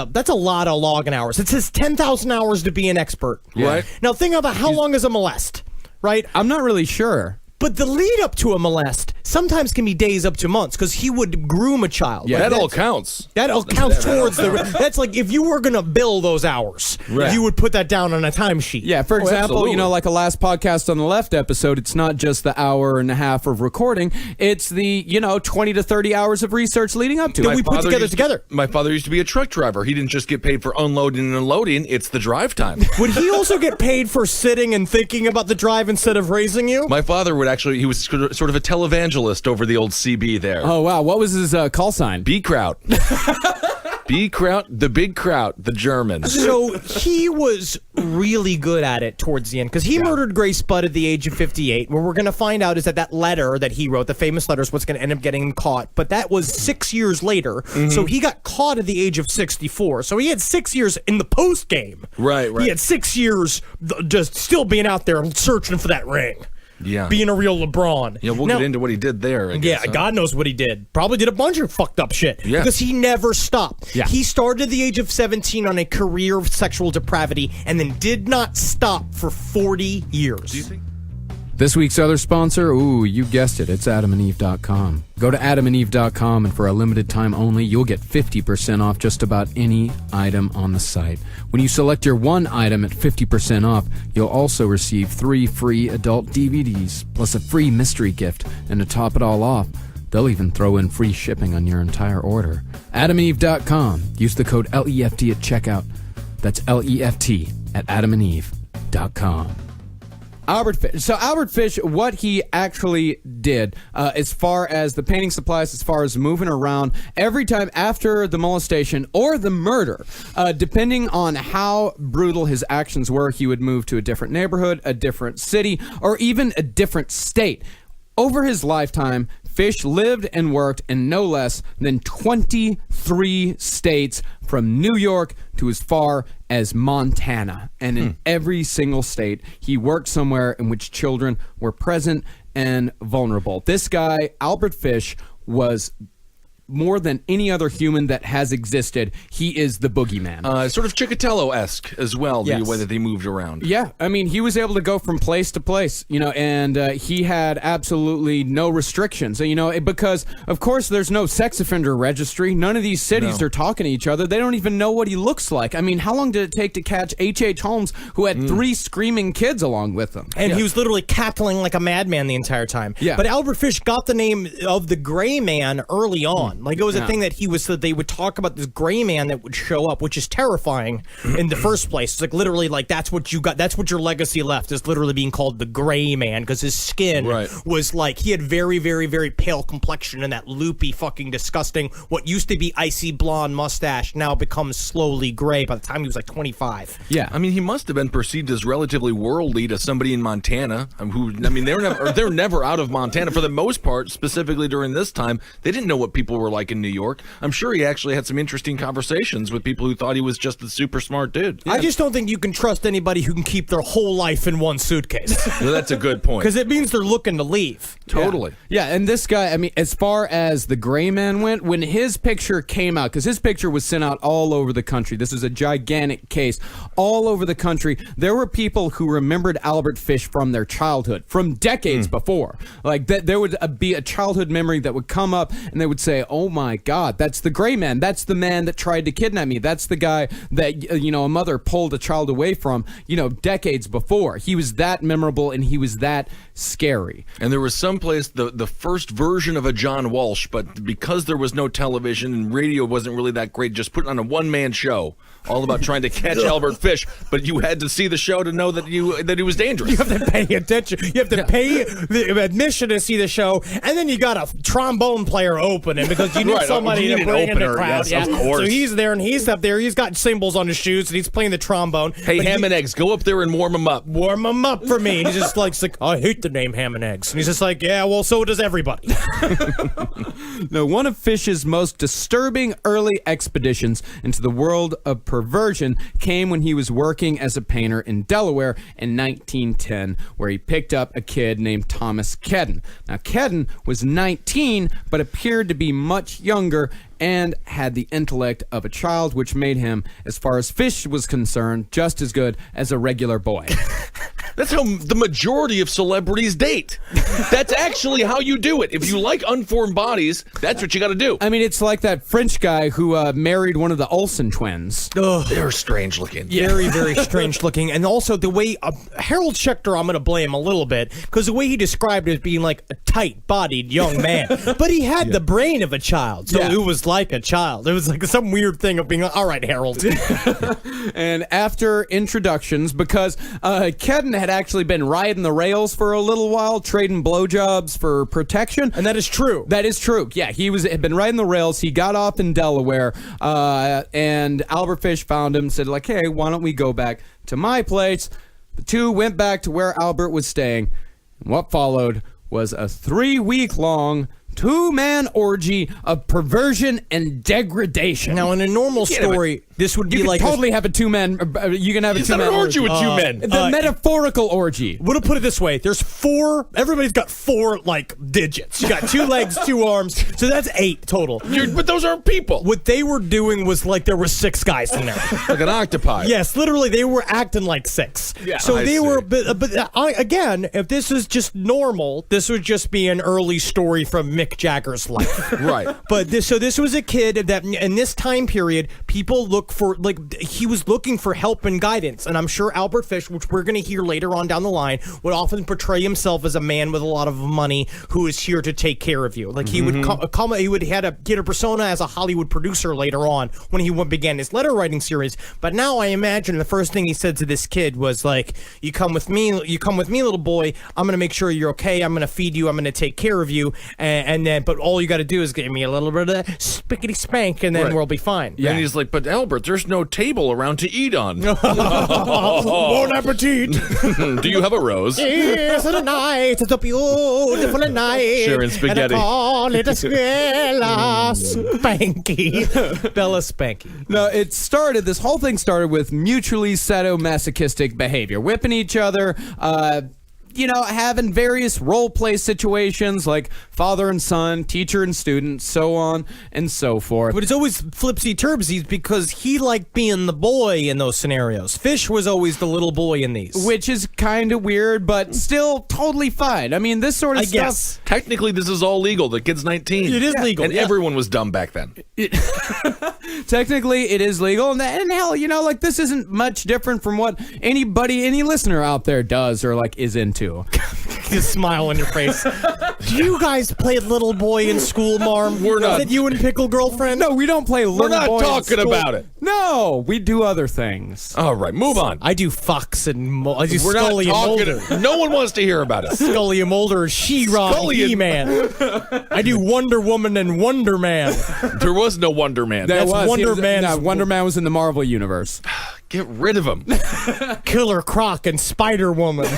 E: of logging hours. It says 10,000 hours to be an expert.
F: Right.
E: Now think about how long is a molest, right?
D: I'm not really sure.
E: But the lead up to a molest sometimes can be days up to months because he would groom a child.
D: Yeah,
E: Like,
F: That all
E: that's-
F: counts.
E: That all counts towards the. That's like if you were going to bill those hours,
F: Right.
E: you would put that down on a timesheet.
D: Yeah, for example,
F: absolutely.
D: like a last podcast on the left episode, it's not just the hour and a half of recording, it's the, 20 to 30 hours of research leading up to
E: That
D: it.
E: we put together.
F: My father used to be a truck driver. He didn't just get paid for unloading and unloading. It's the drive time.
E: Would he also get paid for sitting and thinking about the drive instead of raising you?
F: My father would actually, he was sort of a televangelist over the old CB there.
D: Oh, wow. What was his call sign?
F: B crowd. The big kraut, the Germans.
E: So he was really good at it towards the end because he murdered Grace Budd at the age of 58. What we're going to find out is that letter that he wrote, the famous letter, is what's going to end up getting him caught. But that was 6 years later. So he got caught at the age of 64. So he had 6 years in the post game.
F: Right.
E: He had 6 years just still being out there searching for that ring.
F: Yeah.
E: Being a real LeBron.
F: Yeah, we'll get into what he did there. I guess,
E: Yeah, God knows what he did. Probably did a bunch of fucked up shit.
F: Yeah.
E: Because he never stopped.
D: Yeah.
E: He started at the age of 17 on a career of sexual depravity and then did not stop for 40 years.
F: Do you think?
D: This week's other sponsor, you guessed it, it's adamandeve.com. Go to adamandeve.com and for a limited time only, you'll get 50% off just about any item on the site. When you select your one item at 50% off, you'll also receive 3 free adult DVDs, plus a free mystery gift, and to top it all off, they'll even throw in free shipping on your entire order. adamandeve.com. Use the code LEFT at checkout. That's LEFT at adamandeve.com. Albert Fish. So Albert Fish, what he actually did, as far as the painting supplies, as far as moving around, every time after the molestation or the murder, depending on how brutal his actions were, he would move to a different neighborhood, a different city, or even a different state. Over his lifetime, Fish lived and worked in no less than 23 states, from New York to as far as Montana. And in every single state, he worked somewhere in which children were present and vulnerable. This guy, Albert Fish, was more than any other human that has existed. He is the boogeyman.
F: Sort of Chikatilo-esque as well, the
E: Yes.
F: way that they moved around.
D: Yeah, I mean, he was able to go from place to place, and he had absolutely no restrictions, because, of course, there's no sex offender registry. None of these cities are talking to each other. They don't even know what he looks like. I mean, how long did it take to catch H.H. Holmes, who had 3 screaming kids along with him?
E: And he was literally cackling like a madman the entire time.
D: Yeah.
E: But Albert Fish got the name of the Gray Man early on. Like, it was a thing that they would talk about this gray man that would show up, which is terrifying in the first place. It's like literally like that's what you got. That's what your legacy left, is literally being called the Gray Man, because his skin was like, he had very, very, very pale complexion and that loopy, fucking disgusting, what used to be icy blonde mustache now becomes slowly gray by the time he was like 25.
D: Yeah.
F: I mean, he must have been perceived as relatively worldly to somebody in Montana. They're never out of Montana for the most part. Specifically during this time, they didn't know what people were like in New York. I'm sure he actually had some interesting conversations with people who thought he was just a super smart dude.
E: I just don't think you can trust anybody who can keep their whole life in one suitcase.
F: Well, that's a good point.
E: Because it means they're looking to leave.
F: Totally.
D: Yeah, and this guy, I mean, as far as the Gray Man went, when his picture came out, because his picture was sent out all over the country, this is a gigantic case, all over the country, there were people who remembered Albert Fish from their childhood, from decades before. Like, there would be a childhood memory that would come up, and they would say, oh my God, that's the Gray Man. That's the man that tried to kidnap me. That's the guy that, a mother pulled a child away from, decades before. He was that memorable, and he was that scary.
F: And there was someplace, the first version of a John Walsh, but because there was no television and radio wasn't really that great, just put on a one-man show all about trying to catch Albert Fish, but you had to see the show to know that he was dangerous.
E: You have to pay attention. You have to pay the admission to see the show, and then you got a trombone player opening because you need somebody to bring in the crowd.
F: Yes, of course.
E: So he's there, and he's up there. He's got cymbals on his shoes, and he's playing the trombone.
F: Hey, Ham and Eggs, go up there and warm him up.
E: Warm him up for me. And he's just like, I hate the name Ham and Eggs. And he's just like, yeah, well, so does everybody.
D: Now, one of Fish's most disturbing early expeditions into the world of perversion came when he was working as a painter in Delaware in 1910, where he picked up a kid named Thomas Kedden. Now, Kedden was 19, but appeared to be much younger and had the intellect of a child, which made him, as far as Fish was concerned, just as good as a regular boy.
F: That's how the majority of celebrities date. That's actually how you do it. If you like unformed bodies, that's what you got to do.
D: I mean, it's like that French guy who married one of the Olsen twins.
F: They're strange looking.
E: Very, very strange looking. And also the way Harold Schechter, I'm going to blame a little bit, because the way he described it as being like a tight-bodied young man. But he had the brain of a child, so it was like a child. It was like some weird thing of being like, all right, Harold.
D: And after introductions, because Kedden had actually been riding the rails for a little while, trading blowjobs for protection.
E: And that is true.
D: That is true. Yeah, had been riding the rails. He got off in Delaware, and Albert Fish found him, said, like, hey, why don't we go back to my place? The two went back to where Albert was staying. And what followed was a 3-week-long two-man orgy of perversion and degradation.
E: Now, in a normal story, this would be
D: you can
E: like
D: totally have a two-man. You can have a
F: It's not
D: two-man
F: an orgy with 2 men.
D: The metaphorical orgy.
E: We'll put it this way: there's 4. Everybody's got 4 like digits. You got 2 legs, 2 arms, so that's 8 total.
F: But those aren't people.
E: What they were doing was like there were 6 guys in there.
F: Like an octopi.
E: Yes, literally, they were acting like 6.
D: Yeah,
E: so
F: I
E: they
F: see.
E: were. Again, if this is just normal, this would just be an early story from Mick Jagger's life.
F: Right.
E: But this was a kid that in this time period, people look for, like, he was looking for help and guidance. And I'm sure Albert Fish, which we're going to hear later on down the line, would often portray himself as a man with a lot of money who is here to take care of you. Like he would get a persona as a Hollywood producer later on when he began his letter writing series. But now I imagine the first thing he said to this kid was like, you come with me, little boy. I'm going to make sure you're okay. I'm going to feed you. I'm going to take care of you. But all you got to do is give me a little bit of spickety spank, and then
F: Right.
E: we'll be fine.
F: Yeah. And he's like, but Albert, there's no table around to eat on.
E: Bon appetit.
F: Do you have a rose?
E: Yes, tonight it's a beautiful night.
F: Sharing spaghetti.
E: And I call it a Bella Spanky. Bella Spanky.
D: No, this whole thing started with mutually sadomasochistic behavior, whipping each other, having various role play situations like father and son, teacher and student, so on and so forth.
E: But it's always flipsy-turbsies because he liked being the boy in those scenarios. Fish was always the little boy in these.
D: Which is kind of weird, but still totally fine. I mean, this sort of
E: I
D: stuff.
E: guess.
F: Technically, this is all legal. The kid's 19.
E: It is legal,
F: And
E: yeah.
F: everyone was dumb back then.
D: Technically, it is legal, and hell, this isn't much different from what any listener out there does or is into.
E: Just smile on your face. Do you guys play little boy in school, Marm?
F: We're not.
E: Is it you and Pickle Girlfriend?
D: No, we don't play little
F: We're not
D: boy in
F: talking
D: school.
F: about it.
D: No, we do other things.
F: All right, move on.
E: I do Fox and I do
F: We're not
E: Scully and Mulder.
F: talking. No one wants to hear about it.
E: Scully and Mulder, She-Ra,
F: Scully and-
E: He-Man. I do Wonder Woman and Wonder Man.
F: There was no Wonder Man.
E: That's Wonder Man.
D: Wonder Man was in the Marvel universe.
F: Get rid of him.
E: Killer Croc and Spider Woman.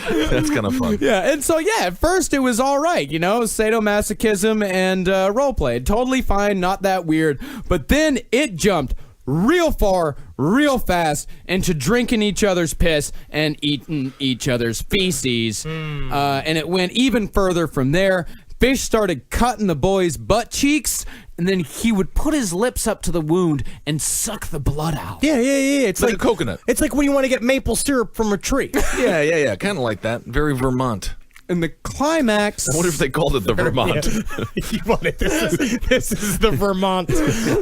F: That's kind of fun.
D: Yeah, and so at first it was all right, sadomasochism and roleplay, totally fine, not that weird. But then it jumped real far, real fast into drinking each other's piss and eating each other's feces, and it went even further from there. Fish started cutting the boy's butt cheeks, and then he would put his lips up to the wound and suck the blood out.
E: Yeah. It's
F: Like a coconut.
E: It's like when you want to get maple syrup from a tree.
F: Yeah. Kind of like that. Very Vermont.
D: And the climax...
F: I wonder if they called it the Vermont.
E: You want it? This is the Vermont.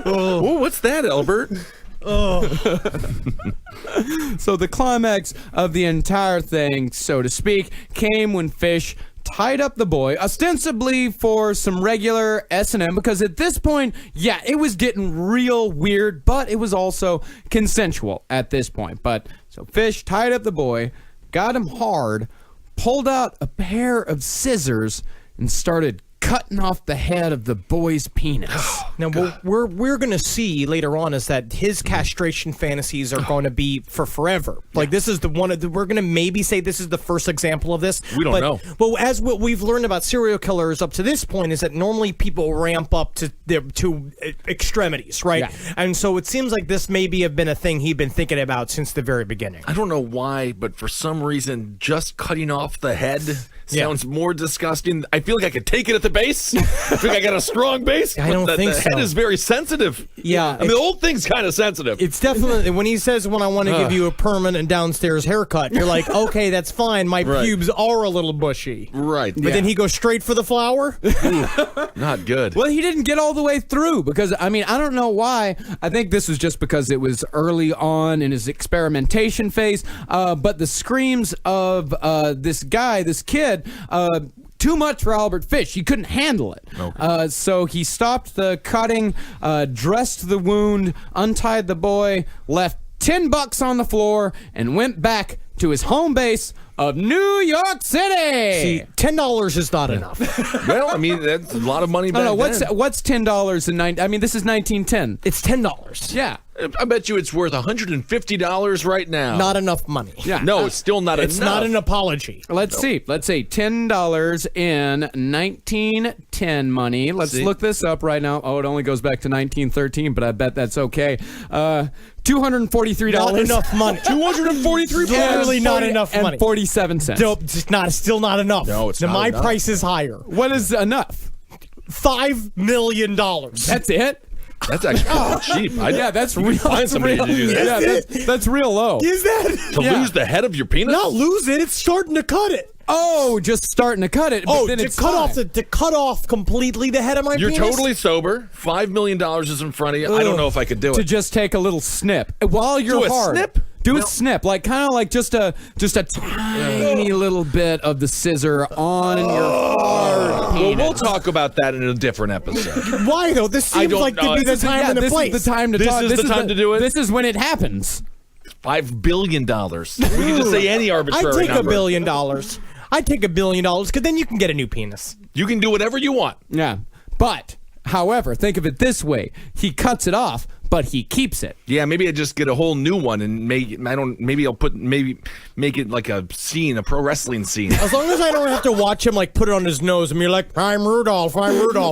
F: Oh, what's that, Albert?
D: So the climax of the entire thing, so to speak, came when Fish tied up the boy, ostensibly for some regular S&M, because at this point, it was getting real weird, but it was also consensual at this point. But so Fish tied up the boy, got him hard, pulled out a pair of scissors, and started cutting off the head of the boy's penis.
E: Now, what we're going to see later on is that his castration fantasies are going to be for forever. Like, this is we're going to maybe say this is the first example of this.
F: We don't know.
E: Well, as what we've learned about serial killers up to this point is that normally people ramp up to extremities, right?
D: Yeah.
E: And so it seems like this maybe have been a thing he'd been thinking about since the very beginning.
F: I don't know why, but for some reason, just cutting off the head sounds more disgusting. I feel like I could take it at the base. I think I got a strong base.
E: I don't think
F: the
E: so.
F: head is very sensitive.
E: Yeah,
F: I mean, the whole thing's kind of sensitive.
E: It's definitely, when he says, when I want to give you a permanent downstairs haircut, you're like, okay, that's fine. My pubes are a little bushy.
F: Right.
E: But then he goes straight for the flower?
F: Not good.
D: Well, he didn't get all the way through because, I don't know why. I think this was just because it was early on in his experimentation phase. But the screams of this kid, too much for Albert Fish. He couldn't handle it. Okay. So he stopped the cutting, dressed the wound, untied the boy, left $10 on the floor and went back to his home base of New York City.
E: See, $10 is not enough.
F: Well, I mean, that's a lot of money
D: I
F: back
D: don't know,
F: then.
D: what's $10 in I mean, this is 1910.
E: It's $10.
D: Yeah.
F: I bet you it's worth $150 right now.
E: Not enough money.
D: Yeah.
F: No, it's still not
E: It's
F: enough.
E: not an apology.
D: Let's see. Let's see. $10 in 1910 money. Let's
F: See?
D: look this up right now. Oh, it only goes back to 1913, but I bet that's okay. $243.
E: Not enough money.
F: $243.
E: Literally not enough money.
D: And 47 cents.
E: Nope, still not enough.
F: No, it's
E: now,
F: not
E: my
F: enough.
E: price is higher.
D: What is enough?
E: $5 million.
D: That's it?
F: That's actually cheap.
D: Yeah, that's real.
F: Find somebody to do that.
D: Yeah, that's real low.
E: Is that?
F: To lose the head of your penis?
E: Not lose it. It's starting to cut it.
D: Oh, just starting to cut it.
E: Oh,
D: but then
E: to
D: it's
E: cut off
D: fine.
E: to cut off completely the head of my
F: You're
E: penis?
F: totally sober. $5 million is in front of you. I don't know if I could do
D: to
F: it.
D: just take a little snip while you're
F: Do a
D: hard.
F: snip?
D: Do a snip, like kind of like just a tiny little bit of the scissor on your hard
F: Well,
D: penis.
F: we'll talk about that in a different episode.
E: Why though? This
F: I
E: seems
F: don't
E: like
F: know.
E: to be the
F: This is-
E: time and the
D: this
E: place.
D: is the time to
F: This
D: talk.
F: is the time to do it?
D: This is when it happens.
F: $5 billion. We can just say any
E: I'd
F: arbitrary
E: take $1
F: number.
E: billion. I'd take $1 billion because then you can get a new penis.
F: You can do whatever you want.
D: Yeah, but however, think of it this way: he cuts it off, but he keeps it.
F: Yeah, maybe I just get a whole new one and maybe I'll make it like a scene, a pro wrestling scene.
E: As long as I don't have to watch him like put it on his nose and be like, I'm Rudolph,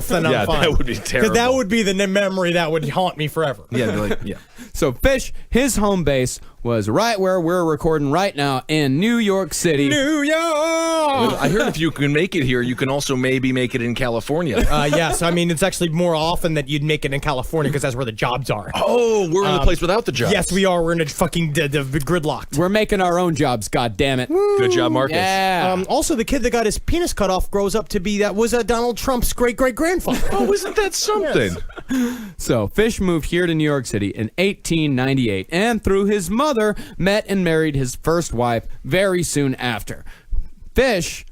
E: then
F: Yeah,
E: I'm fine.
F: that would be
E: Because
F: terrible.
E: that would be the memory that would haunt me forever.
F: Yeah, be like, yeah.
D: So Fish, his home base was right where we're recording right now in New York City.
E: New York!
F: I heard if you can make it here, you can also maybe make it in California.
E: Yes, I mean, it's actually more often that you'd make it in California because that's where the jobs are.
F: Oh, we're in the place without the jobs.
E: Yes, we are. We're in a fucking gridlocked.
D: We're making our own jobs, God damn it.
F: Good job, Marcus.
D: Yeah.
E: Also, the kid that got his penis cut off grows up to be Donald Trump's great-great-grandfather.
F: Oh, isn't that something?
D: So Fish moved here to New York City in 1898 and through his mother met and married his first wife very soon after. Fish,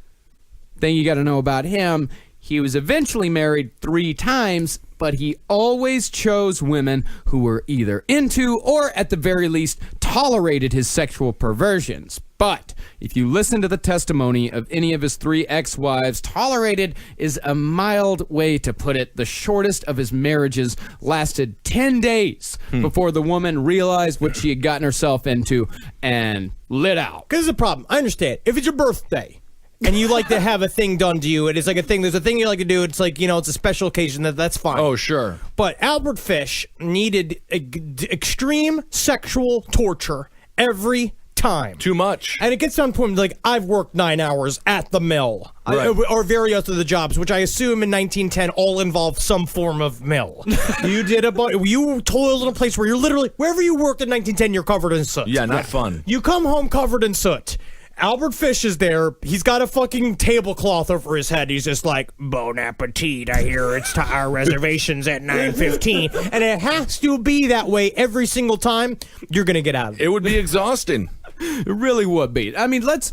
D: thing you got to know about him, he was eventually married 3 times, but he always chose women who were either into or at the very least tolerated his sexual perversions. But if you listen to the testimony of any of his 3 ex-wives, tolerated is a mild way to put it. The shortest of his marriages lasted 10 days before the woman realized what she had gotten herself into and lit out.
E: Because there's a problem. I understand. If it's your birthday and you like to have a thing done to you, and it's like a thing, there's a thing you like to do, it's like, it's a special occasion, that's fine.
F: Oh, sure.
E: But Albert Fish needed extreme sexual torture every time.
F: Too much.
E: And it gets down to him like, I've worked 9 hours at the mill,
F: Right.
E: or various other jobs, which I assume in 1910 all involve some form of mill. You toiled in a place where you're literally, wherever you worked in 1910, you're covered in soot.
F: Yeah, not fun.
E: You come home covered in soot. Albert Fish is there. He's got a fucking tablecloth over his head. He's just like, bon appetit. I hear it's our reservations at 9:15. And it has to be that way every single time. You're going to get out of it.
F: It would be exhausting.
D: It really would be. I mean, let's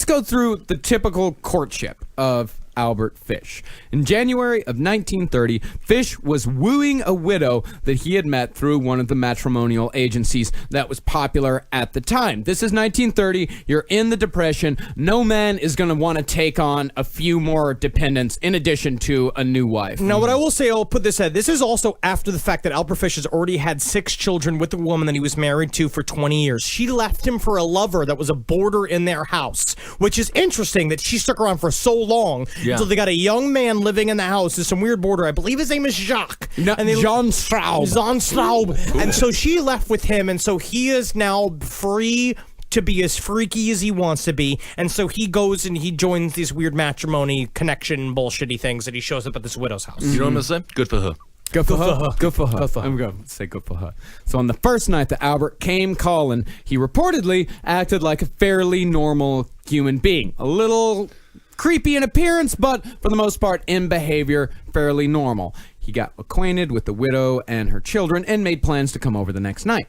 D: go through the typical courtship of Albert Fish. In January of 1930, Fish was wooing a widow that he had met through one of the matrimonial agencies that was popular at the time. This is 1930. You're in the Depression. No man is going to want to take on a few more dependents in addition to a new wife.
E: Now, what I will say, I'll put this ahead. This is also after the fact that Albert Fish has already had 6 children with the woman that he was married to for 20 years. She left him for a lover that was a boarder in their house, which is interesting that she stuck around for so long until they got a young man living in the house. There's some weird boarder. I believe his name is Jacques.
D: Jean Straub.
E: Jean Straub. And so she left with him, and so he is now free to be as freaky as he wants to be. And so he goes and he joins these weird matrimony connection bullshitty things that he shows up at this widow's house.
F: You know what I'm going to say? Good for her.
D: Good for her. Good for her. I'm going to say good for her. So on the first night that Albert came calling, he reportedly acted like a fairly normal human being. A little creepy in appearance, but for the most part in behavior, fairly normal. He got acquainted with the widow and her children and made plans to come over the next night.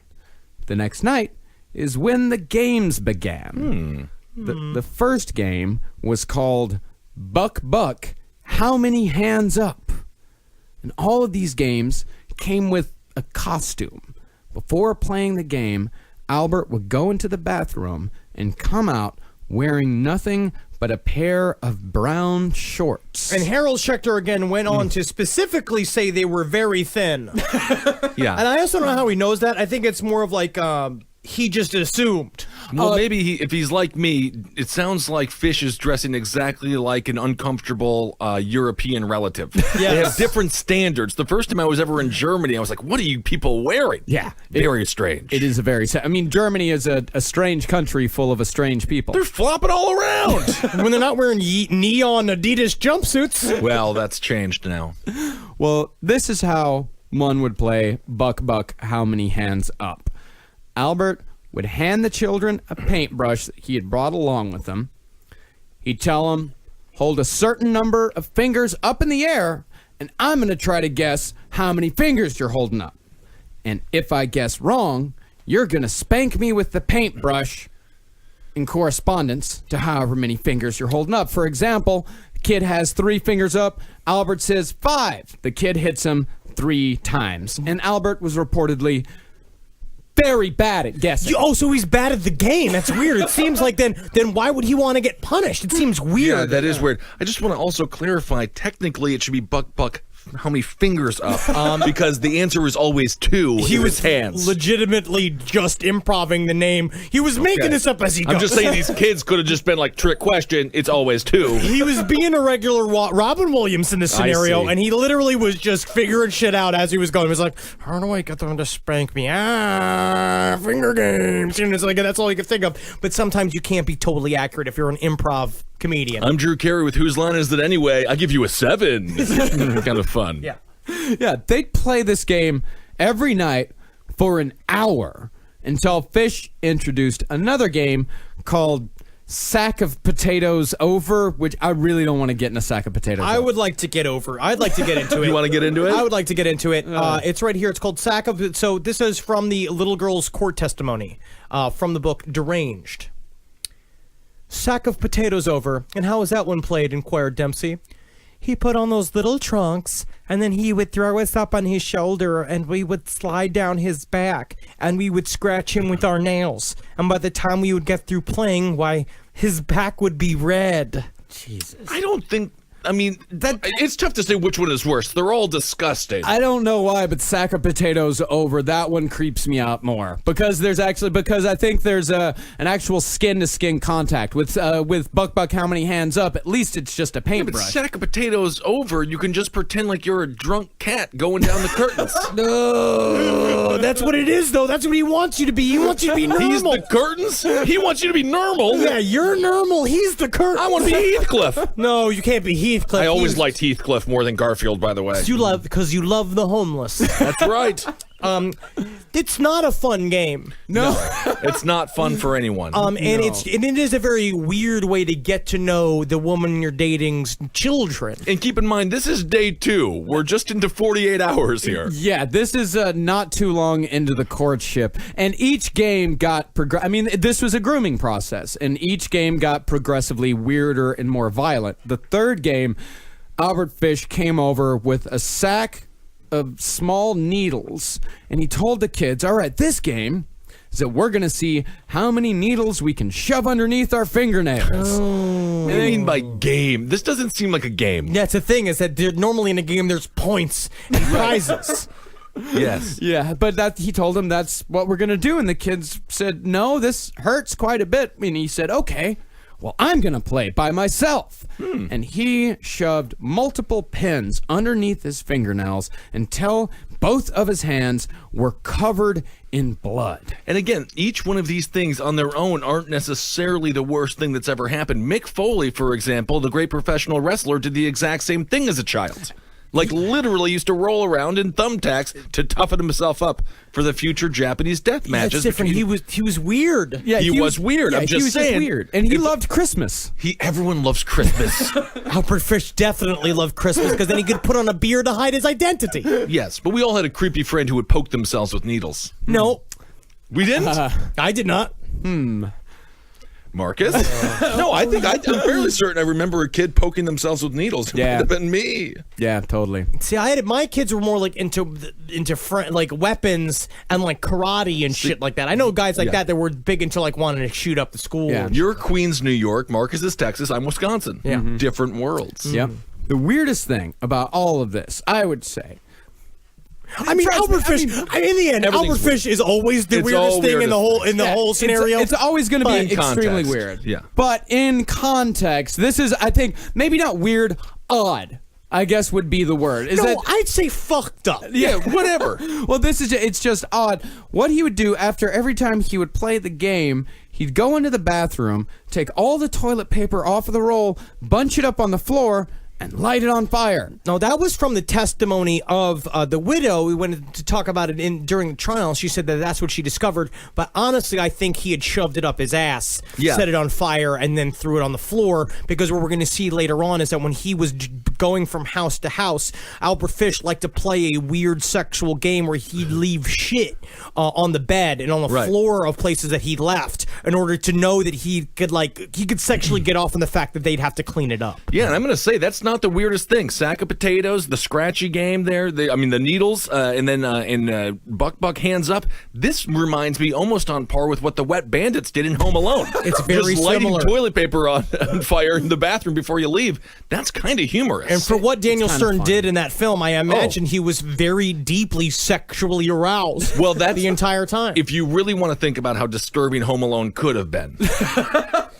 D: The next night is when the games began. The first game was called Buck Buck, How Many Hands Up? And all of these games came with a costume. Before playing the game, Albert would go into the bathroom and come out wearing nothing but a pair of brown shorts.
E: And Harold Schechter again went on to specifically say they were very thin.
F: Yeah.
E: And I also don't know how he knows that. I think it's more of like he just assumed.
F: Well, maybe if he's like me, it sounds like Fish is dressing exactly like an uncomfortable European relative. They have different standards. The first time I was ever in Germany, I was like, what are you people wearing?
D: Yeah.
F: Very strange.
D: It is a very... I mean, Germany is a strange country full of strange people.
F: They're flopping all around.
E: When they're not wearing neon Adidas jumpsuits.
F: Well, that's changed now.
D: Well, this is how one would play Buck Buck How Many Hands Up. Albert would hand the children a paintbrush that he had brought along with him. He'd tell them, hold a certain number of fingers up in the air, and I'm going to try to guess how many fingers you're holding up. And if I guess wrong, you're going to spank me with the paintbrush in correspondence to however many fingers you're holding up. For example, the kid has 3 fingers up. Albert says 5. The kid hits him 3 times. And Albert was reportedly very bad at guessing.
E: Oh, so he's bad at the game. That's weird. It seems like then why would he want to get punished? It seems weird.
F: Yeah, that is weird. I just want to also clarify, technically it should be Buck Buck how many fingers up, because the answer is always 2
E: He
F: in
E: was
F: his hands.
E: legitimately just improving the name. He was making this up as he goes.
F: I'm just saying these kids could have just been like, trick question, it's always 2.
E: He was being a regular Robin Williams in this scenario,
F: see.
E: and he literally was just figuring shit out as he was going. He was like, how do I get them to spank me? Finger games. And it's like, that's all he could think of. But sometimes you can't be totally accurate if you're an improv comedian.
F: I'm Drew Carey with Whose Line Is It Anyway? I give you a 7. Kind of fun.
E: Yeah.
D: Yeah, they'd play this game every night for an hour until Fish introduced another game called Sack of Potatoes Over, which I really don't want to get in a sack of potatoes.
E: I would like to get over. I'd like to get into it.
F: You want to get into it?
E: I would like to get into it. It's right here. It's called Sack of... So this is from the little girl's court testimony from the book Deranged. Sack of potatoes over. And how was that one played? Inquired Dempsey. He put on those little trunks, and then he would throw us up on his shoulder, and we would slide down his back, and we would scratch him with our nails. And by the time we would get through playing, why, his back would be red.
D: Jesus.
F: I don't think... I mean, it's tough to say which one is worse. They're all disgusting.
D: I don't know why, but Sack of Potatoes Over, that one creeps me out more. Because I think there's an actual skin-to-skin contact. With Buck Buck How Many Hands Up, at least it's just a
F: But
D: paintbrush.
F: Sack of Potatoes Over, you can just pretend like you're a drunk cat going down the curtains.
E: No, that's what it is, though. That's what he wants you to be. He wants you to be normal.
F: He's the curtains? He wants you to be normal?
E: Yeah, you're normal. He's the curtain.
F: I want to be Heathcliff.
E: No, you can't be Heathcliff.
F: I always
E: He's-
F: liked Heathcliff more than Garfield, by the way.
E: You love because you love the homeless.
F: That's right.
E: It's not a fun game.
D: No.
F: It's not fun for anyone.
E: And it is a very weird way to get to know the woman you're dating's children.
F: And keep in mind, this is day 2. We're just into 48 hours here.
D: Yeah, this is not too long into the courtship, and each game got this was a grooming process, and each game got progressively weirder and more violent. The third game, Albert Fish came over with a sack of small needles, and he told the kids, all right, this game is that we're going to see how many needles we can shove underneath our fingernails.
F: What do you mean by game? This doesn't seem like a game.
E: That's the thing is that normally in a game there's points and prizes.
F: Yes.
D: Yeah, but he told them that's what we're going to do, and the kids said, no, this hurts quite a bit. And he said, okay, well, I'm going to play by myself. And he shoved multiple pins underneath his fingernails until both of his hands were covered in blood.
F: And again, each one of these things on their own aren't necessarily the worst thing that's ever happened. Mick Foley, for example, the great professional wrestler, did the exact same thing as a child. Like, literally used to roll around in thumbtacks to toughen himself up for the future Japanese death matches.
E: That's different. He was weird.
D: Yeah,
F: He was weird. I'm
D: he
F: just
D: was
F: saying.
D: weird. And he loved Christmas.
F: Everyone loves Christmas.
E: Albert Fish definitely loved Christmas because then he could put on a beard to hide his identity.
F: Yes, but we all had a creepy friend who would poke themselves with needles.
E: No,
F: We didn't?
E: I did not.
F: Marcus? No, I'm fairly certain I remember a kid poking themselves with needles. It
D: Yeah.
F: might have been me.
D: Yeah, totally.
E: See, my kids were more like into like weapons and like karate and shit like that. I know guys like that were big into like wanting to shoot up the school.
D: Yeah.
F: You're Queens, New York. Marcus is Texas. I'm Wisconsin.
E: Yeah.
F: Different worlds.
D: Yep. The weirdest thing about all of this, I would say.
E: I mean, Albert Fish. in the end, Albert
F: everything's
E: Fish is always the
F: It's all
E: weirdest thing in the
F: weirdest.
E: whole scenario.
D: It's always going to
F: But
D: be
F: in
D: extremely
F: context,
D: weird.
F: yeah.
D: But in context, this is, I think, maybe not weird, odd, I guess would be the word.
E: I'd say fucked up.
F: Yeah, whatever.
D: Well, it's just odd. What he would do after every time he would play the game, he'd go into the bathroom, take all the toilet paper off of the roll, bunch it up on the floor, and light it on fire.
E: No, that was from the testimony of the widow. We went to talk about it during the trial. She said that that's what she discovered. But honestly, I think he had shoved it up his ass, set it on fire, and then threw it on the floor. Because what we're going to see later on is that when he was going from house to house, Albert Fish liked to play a weird sexual game where he'd leave shit on the bed and on the floor of places that he left in order to know that he could sexually get off on the fact that they'd have to clean it up.
F: Yeah, and I'm going to say that's not the weirdest thing. Sack of potatoes, the scratchy game there, the needles, and then Buck hands up. This reminds me almost on par with what the Wet Bandits did in Home Alone.
E: It's very
F: Just lighting
E: similar.
F: toilet paper on fire in the bathroom before you leave. That's kind of humorous.
E: And for what Daniel Stern
D: funny.
E: did in that film, I imagine he was very deeply sexually aroused.
F: Well, that's
E: the entire time.
F: If you really want to think about how disturbing Home Alone could have been.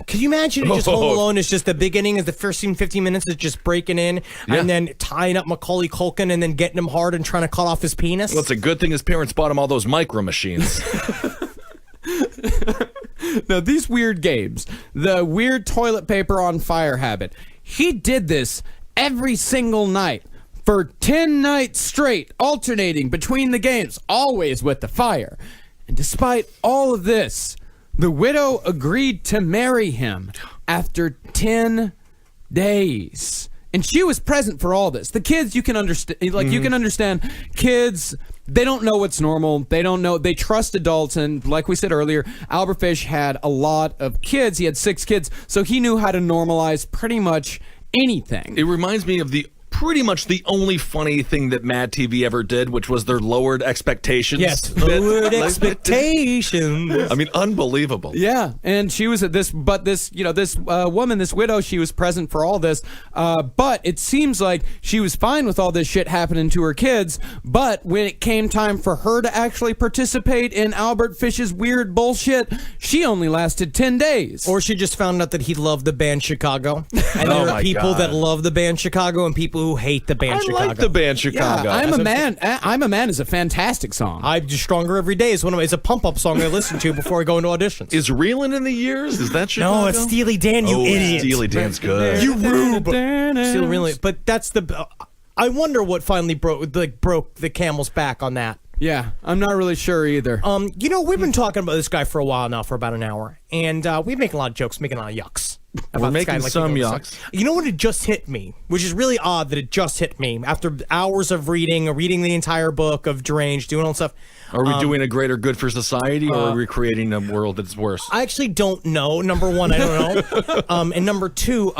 E: Can you imagine just Home Alone is just the beginning is the first 15 minutes is just breaking in and then tying up Macaulay Culkin and then getting him hard and trying to cut off his penis?
F: Well, it's a good thing his parents bought him all those micro machines.
D: Now, these weird games, the weird toilet paper on fire habit, he did this every single night for 10 nights straight, alternating between the games, always with the fire. And despite all of this, the widow agreed to marry him after 10 days. And she was present for all this. The kids, you can understand, you can understand kids, they don't know what's normal. They don't know. They trust adults. And like we said earlier, Albert Fish had a lot of kids. He had 6 kids. So he knew how to normalize pretty much anything.
F: It reminds me of pretty much the only funny thing that Mad TV ever did, which was their lowered expectations.
E: Yes, lowered expectations.
F: I mean, unbelievable.
D: Yeah, and she was at this, but this woman, this widow, she was present for all this. But it seems like she was fine with all this shit happening to her kids. But when it came time for her to actually participate in Albert Fish's weird bullshit, she only lasted 10 days.
E: Or she just found out that he loved the band Chicago. And there are people that love the band Chicago and people who hate the band Chicago.
F: I like the band Chicago.
D: Yeah, I'm a Man is a fantastic song.
E: I'm just Stronger Every Day is it's a pump-up song I listen to before I go into auditions.
F: Is Reelin' in the Years? Is that Chicago?
E: No, it's Steely Dan, you idiot.
F: Steely Dan's good.
E: You rube. Still really, but that's the. I wonder what finally broke the camel's back on that.
D: Yeah, I'm not really sure either.
E: We've been talking about this guy for a while now, for about an hour, and we're making a lot of jokes, making a lot of yucks.
F: We're making some yucks.
E: You know what? It just hit me, which is really odd that it just hit me after hours of reading the entire book of Deranged, doing all stuff.
F: Are we doing a greater good for society, or are we creating a world that's worse?
E: I actually don't know. Number one, I don't know. And number two,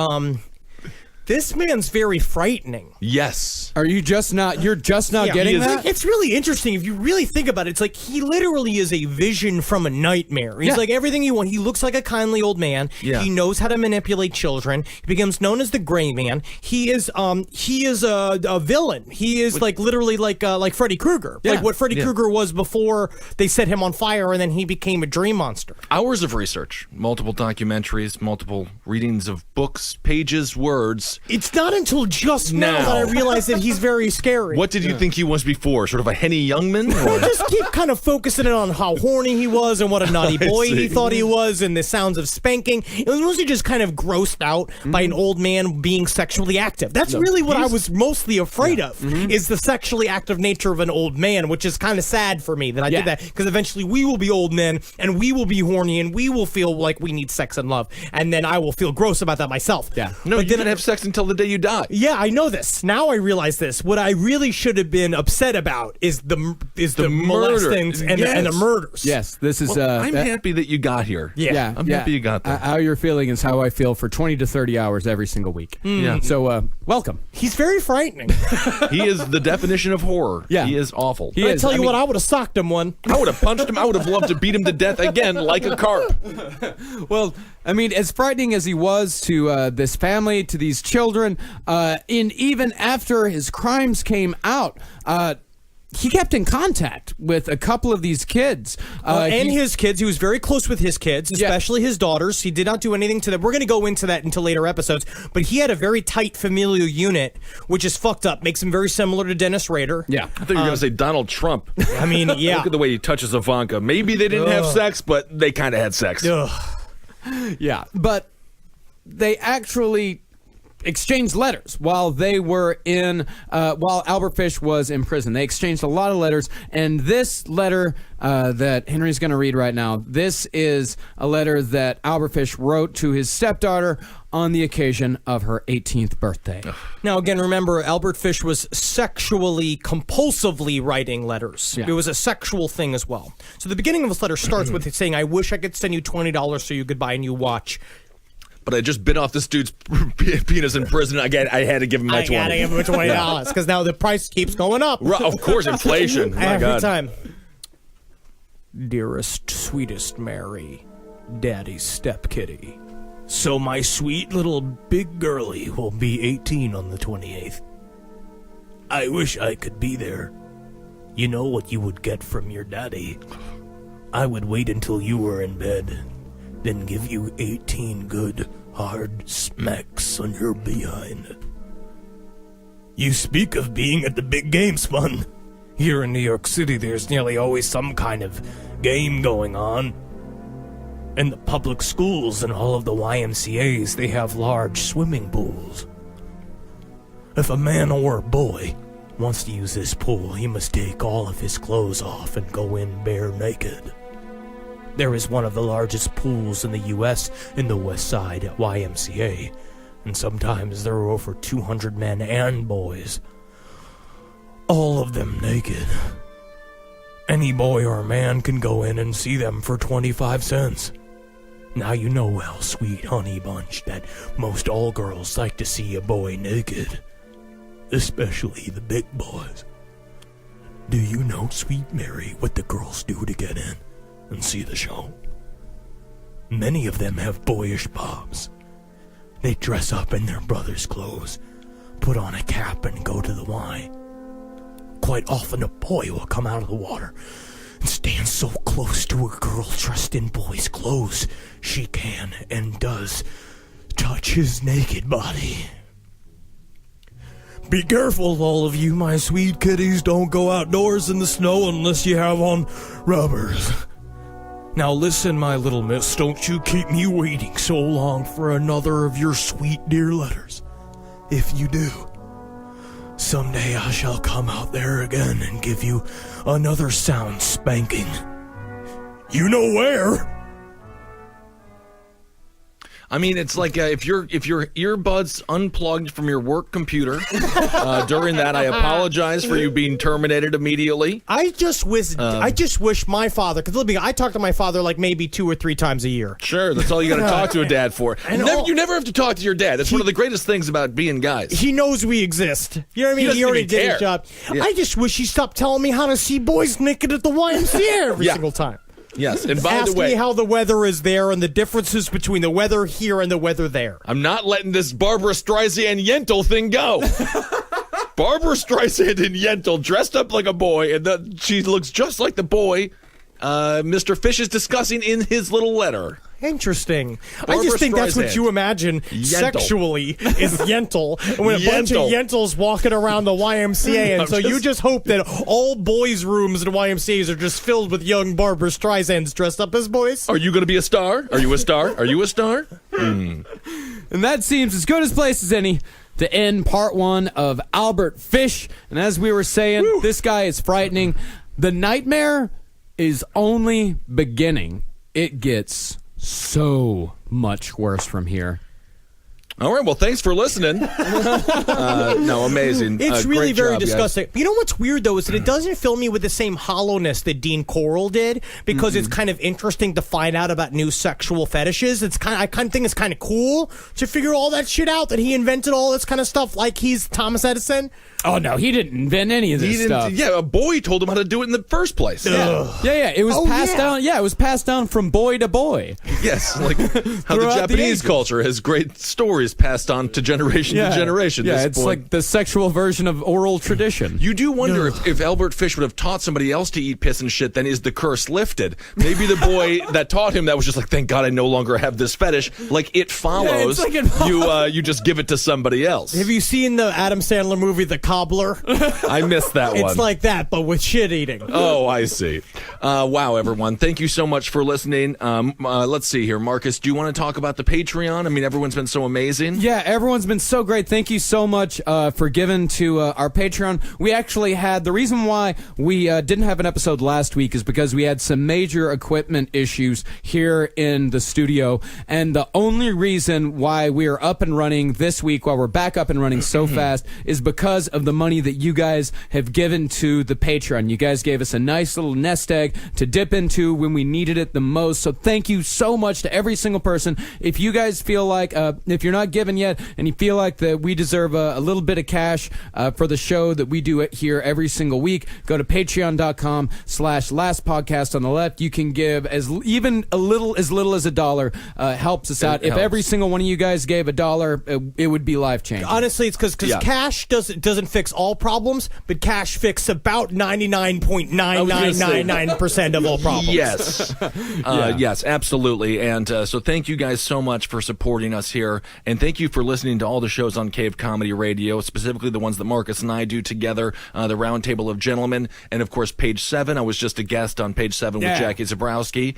E: this man's very frightening.
F: Yes.
D: You're just not getting that?
E: It's really interesting if you really think about it. It's like he literally is a vision from a nightmare. He's like everything you want. He looks like a kindly old man.
F: Yeah.
E: He knows how to manipulate children. He becomes known as the Gray Man. He is a villain. He is literally like Freddy Krueger.
D: Yeah.
E: Like what Freddy Krueger was before they set him on fire and then he became a dream monster.
F: Hours of research, multiple documentaries, multiple readings of books, pages, words.
E: It's not until just now that I realized that he's very scary.
F: What did you think he was before? Sort of a Henny Youngman?
E: I just keep kind of focusing in on how horny he was and what a naughty boy he thought he was and the sounds of spanking. It was mostly just kind of grossed out by an old man being sexually active. That's really what I was mostly afraid of, is the sexually active nature of an old man, which is kind of sad for me that I did that, because eventually we will be old men and we will be horny and we will feel like we need sex and love, and then I will feel gross about that myself.
F: No, you didn't have sex sex until the day you die.
E: Yeah, I know this. Now I realize this. What I really should have been upset about is the
F: murder.
E: molestings and the murders.
D: Yes, this is.
F: I'm happy that you got here.
E: Yeah.
F: I'm happy you got there.
D: How you're feeling is how I feel for 20 to 30 hours every single week.
F: Yeah.
D: So, welcome.
E: He's very frightening.
F: He is the definition of horror.
D: Yeah.
F: He is awful.
D: He
E: I
D: is.
E: tell you
D: I
E: what,
D: mean-
E: I would have socked him one.
F: I would have punched him. I would have loved to beat him to death again like a carp.
D: Well, I mean, as frightening as he was to this family, to these children, even after his crimes came out, he kept in contact with a couple of these kids.
E: His kids. He was very close with his kids, especially his daughters. He did not do anything to them. We're going to go into that into later episodes. But he had a very tight familial unit, which is fucked up. Makes him very similar to Dennis Rader.
D: Yeah.
F: I thought you were going to say Donald Trump.
E: I mean, yeah.
F: Look at the way he touches Ivanka. Maybe they didn't have sex, but they kind of had sex.
E: Ugh.
D: Yeah, but they actually exchanged letters while they were while Albert Fish was in prison. They exchanged a lot of letters, and this letter that Henry's going to read right now, this is a letter that Albert Fish wrote to his stepdaughter on the occasion of her 18th birthday.
E: Now, again, remember, Albert Fish was sexually, compulsively writing letters.
D: Yeah.
E: It was a sexual thing as well. So the beginning of this letter starts with it saying, I wish I could send you $20 so you could buy a new watch.
F: But I just bit off this dude's penis in prison. Again, I had to give him my 20.
E: I gotta give him $20 because now the price keeps going up.
F: Of course, inflation. My
E: Every
F: God.
E: time. Dearest, sweetest Mary, Daddy's step kitty. So my sweet little big girlie will be 18 on the 28th. I wish I could be there. You know what you would get from your daddy. I would wait until you were in bed, then give you 18 good, hard smacks on your behind. You speak of being at the big game, Spun. Here in New York City, there's nearly always some kind of game going on. In the public schools and all of the YMCAs, they have large swimming pools. If a man or a boy wants to use this pool, he must take all of his clothes off and go in bare naked. There is one of the largest pools in the U.S. in the West Side at YMCA, and sometimes there are over 200 men and boys, all of them naked. Any boy or man can go in and see them for 25 cents. Now you know, well, sweet honey bunch, that most all girls like to see a boy naked, especially the big boys. Do you know, sweet Mary, what the girls do to get in and see the show? Many of them have boyish bobs. They dress up in their brother's clothes, put on a cap, and go to the Y. Quite often a boy will come out of the water and stand so close to a girl dressed in boy's clothes she can and does touch his naked body. Be careful, all of you, my sweet kitties. Don't go outdoors in the snow unless you have on rubbers. Now listen, my little miss, don't you keep me waiting so long for another of your sweet dear letters. If you do, someday I shall come out there again and give you another sound spanking. You know where?
F: I mean, it's like if your earbuds unplugged from your work computer during that, I apologize for you being terminated immediately.
E: I just wish my father, because I talk to my father like maybe 2 or 3 times a year.
F: Sure, that's all you got to talk to a dad for. You never have to talk to your dad. That's one of the greatest things about being guys.
E: He knows we exist. You know what I mean?
F: doesn't
E: He already
F: even
E: did
F: care.
E: his job.
F: Yeah.
E: I just wish he stopped telling me how to see boys naked at the YMCA every
F: Yeah.
E: single time.
F: Yes, and by
E: Ask
F: the way,
E: me how the weather is there and the differences between the weather here and the weather there.
F: I'm not letting this Barbara Streisand Yentl thing go. Barbara Streisand and Yentl dressed up like a boy, and she looks just like the boy Mr. Fish is discussing in his little letter.
E: Interesting. I
F: Barbara
E: just think that's what
F: Streisand.
E: you imagine
F: Yentl.
E: sexually is Yentl. When a bunch of Yentls walking around the YMCA, and so you just hope that all boys' rooms in YMCAs are just filled with young Barbara Streisands dressed up as boys.
F: Are you going to be a star? Are you a star? Are you a star?
D: And that seems as good a place as any to end part 1 of Albert Fish. And as we were saying, this guy is frightening. The nightmare is only beginning. It gets so much worse from here.
F: All right, well, thanks for listening. No, amazing.
E: It's really
F: great
E: very
F: job, guys.
E: disgusting. You know what's weird, though, is that it doesn't fill me with the same hollowness that Dean Corll did, because it's kind of interesting to find out about new sexual fetishes. I kind of think it's kind of cool to figure all that shit out, that he invented all this kind of stuff like he's Thomas Edison.
D: Oh, no, he didn't invent any of this stuff.
F: Yeah, a boy told him how to do it in the first place.
D: Yeah, it was passed down. Yeah, it was passed down from boy to boy.
F: Yes, like how the
D: Throughout the
F: Japanese
D: ages.
F: culture has great stories passed on to generation to generation.
D: Yeah,
F: This
D: it's
F: boy-
D: like the sexual version of oral tradition.
F: You do wonder if Albert Fish would have taught somebody else to eat piss and shit, then is the curse lifted? Maybe the boy that taught him that was just like, thank God I no longer have this fetish. Like It Follows,
D: like It Follows.
F: you just give it to somebody else.
E: Have you seen the Adam Sandler movie, The Cobbler?
F: I missed that one.
E: It's like that, but with shit eating.
F: Oh, I see. Wow, everyone. Thank you so much for listening. Let's see here. Marcus, do you want to talk about the Patreon? I mean, everyone's been so amazing.
D: Yeah, everyone's been so great. Thank you so much for giving to our Patreon. We actually had, the reason why we didn't have an episode last week is because we had some major equipment issues here in the studio. And the only reason why we are up and running this week, while we're back up and running so fast, is because of the money that you guys have given to the Patreon. You guys gave us a nice little nest egg to dip into when we needed it the most. So thank you so much to every single person. If you guys feel like, if you're not giving yet and you feel like that we deserve a little bit of cash for the show that we do it here every single week, go to patreon.com/lastpodcast on the left. You can give as little as $1 helps us out. If
F: helps.
D: every single one of you guys gave $1, it would be life changing.
E: Honestly, it's because cash doesn't fix all problems, but cash fixes about 99.9999% of all problems.
F: Yes. Yes, absolutely. And so thank you guys so much for supporting us here. And thank you for listening to all the shows on Cave Comedy Radio, specifically the ones that Marcus and I do together, the Roundtable of Gentlemen, and of course, Page 7. I was just a guest on Page 7 with Jackie Zabrowski,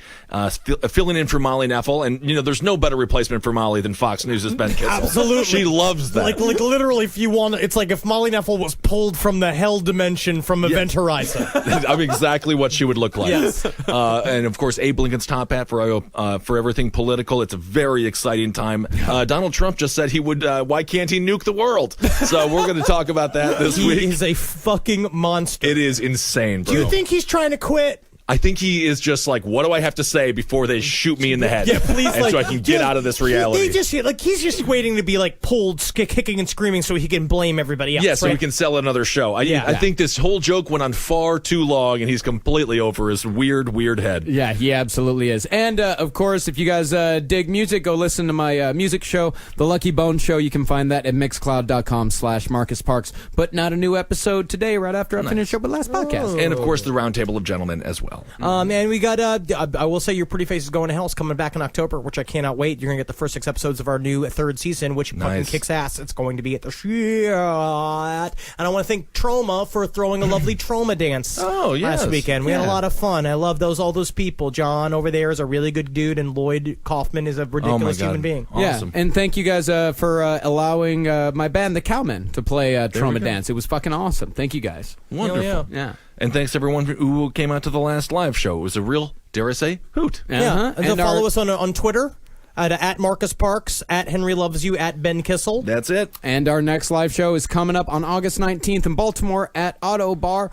F: filling in for Molly Neffel. And, you know, there's no better replacement for Molly than Fox News' Ben Kissel.
E: Absolutely.
F: She loves that.
E: Like literally, if you want, it's like if Molly Neffel was pulled from the hell dimension from Event Horizon.
F: I'm exactly what she would look like.
E: Yes.
F: And of course, Abe Lincoln's top hat for everything political. It's a very exciting time. Donald Trump just said he would. Why can't he nuke the world? So we're going to talk about that this week.
E: He is a fucking monster.
F: It is insane, bro.
E: Do you think he's trying to quit?
F: I think he is just like, what do I have to say before they shoot me in the head?
E: Yeah, please,
F: and so I can get out of this reality.
E: He's just waiting to be like pulled, kicking and screaming, so he can blame everybody else.
F: Yeah, so
E: right?
F: we can sell another show. I think this whole joke went on far too long, and he's completely over his weird head.
D: Yeah, he absolutely is. And, of course, if you guys dig music, go listen to my music show, The Lucky Bone Show. You can find that at mixcloud.com/Marcus Parks. But not a new episode today, right after I finish up with last podcast.
F: And, of course, the Roundtable of Gentlemen as well.
E: And we got, I will say, Your Pretty Face is Going to Hell is coming back in October, which I cannot wait. You're going to get the first 6 episodes of our new 3rd season, which fucking kicks ass. It's going to be at the shit. And I want to thank Troma for throwing a lovely Troma dance last weekend. We had a lot of fun. I love all those people. John over there is a really good dude, and Lloyd Kaufman is a ridiculous human being.
F: Awesome.
D: Yeah, and thank you guys for allowing my band, The Cowmen, to play Trauma Dance. It was fucking awesome. Thank you guys.
F: Wonderful.
D: Yeah.
F: And thanks to everyone who came out to the last live show. It was a real, dare I say, hoot.
E: Yeah. And
D: And
E: follow
D: our-
E: us on Twitter. At Marcus Parks, at Henry Loves You, at Ben Kissel.
F: That's it.
D: And our next live show is coming up on August 19th in Baltimore at Auto Bar.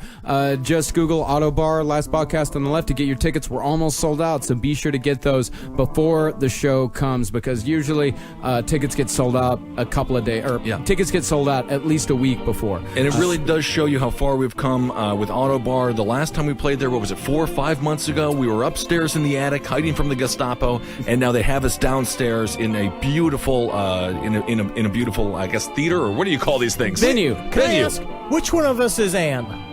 D: Just Google Auto Bar, Last Podcast on the Left to get your tickets. We're almost sold out, so be sure to get those before the show comes, because usually tickets get sold out a couple of days, or tickets get sold out at least a week before.
F: And it really does show you how far we've come with Auto Bar. The last time we played there, what was it, 4 or 5 months ago? We were upstairs in the attic, hiding from the Gestapo, and now they have us downstairs in a beautiful, in a beautiful, I guess, theater, or what do you call these things?
D: Venue.
E: Can I ask, which one of us is Anne?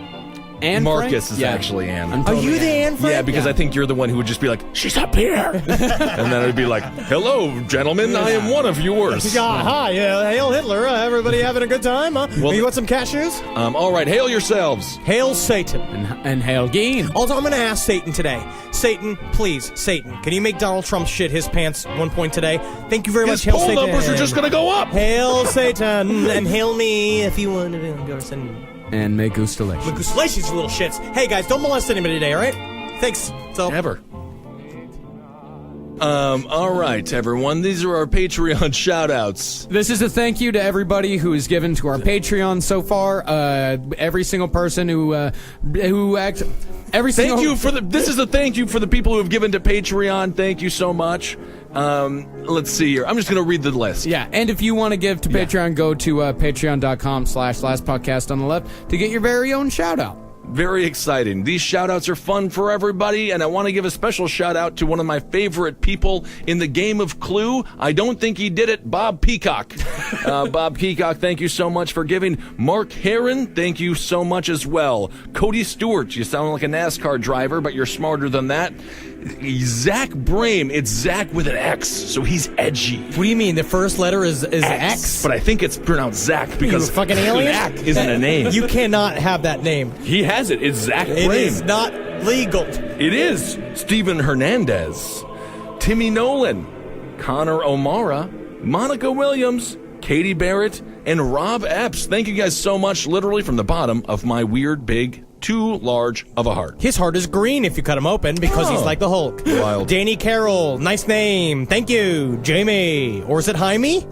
D: Anne
F: Marcus
D: Frank?
F: is actually Anne.
D: I'm
E: Are
D: totally
E: you the
D: Anne.
E: Anne Frank?
F: Yeah, because I think you're the one who would just be like, she's up here. And then it'd be like, hello, gentlemen, I am one of yours.
E: Hi, hail Hitler. Everybody having a good time? Huh?
F: Well,
E: You want some cashews?
F: All right, hail yourselves.
E: Hail Satan.
D: And Hail Geen.
E: Also, I'm going to ask Satan today. Satan, please, Satan, can you make Donald Trump shit his pants 1 point today? Thank you very
F: His
E: much, Hail
F: poll
E: Satan.
F: numbers are just going to go up.
E: Hail Satan, and hail me if you want to go send
D: And make gustalations.
E: Congratulations, you little shits. Hey, guys, don't molest anybody today, all right? Thanks. So,
F: Ever. All right, everyone. These are our Patreon shout-outs.
D: This is a thank you to everybody who has given to our Patreon so far. Every single person who acts.
F: This is a thank you for the people who have given to Patreon. Thank you so much. Let's see here. I'm just going to read the list.
D: Yeah, and if you want to give to Patreon, go to patreon.com/lastpodcast on the left to get your very own shout out.
F: Very exciting. These shout-outs are fun for everybody, and I want to give a special shout-out to one of my favorite people in the game of Clue. I don't think he did it, Bob Peacock. Bob Peacock, thank you so much for giving. Mark Heron, thank you so much as well. Cody Stewart, you sound like a NASCAR driver, but you're smarter than that. Zach Brame, it's Zach with an X, so he's edgy.
E: What do you mean? The first letter is X?
F: But I think it's pronounced Zach because
E: you fucking alien?
F: Zach isn't a name.
E: You cannot have that name.
F: He has it. It's Zach Brame.
E: It is not legal.
F: It is. Steven Hernandez, Timmy Nolan, Connor O'Mara, Monica Williams, Katie Barrett, and Rob Epps. Thank you guys so much, literally from the bottom of my weird, big, too large of a heart.
E: His heart is green if you cut him open because he's like the Hulk.
F: Wild.
E: Danny Carroll, nice name. Thank you. Jamie. Or is it Jaime?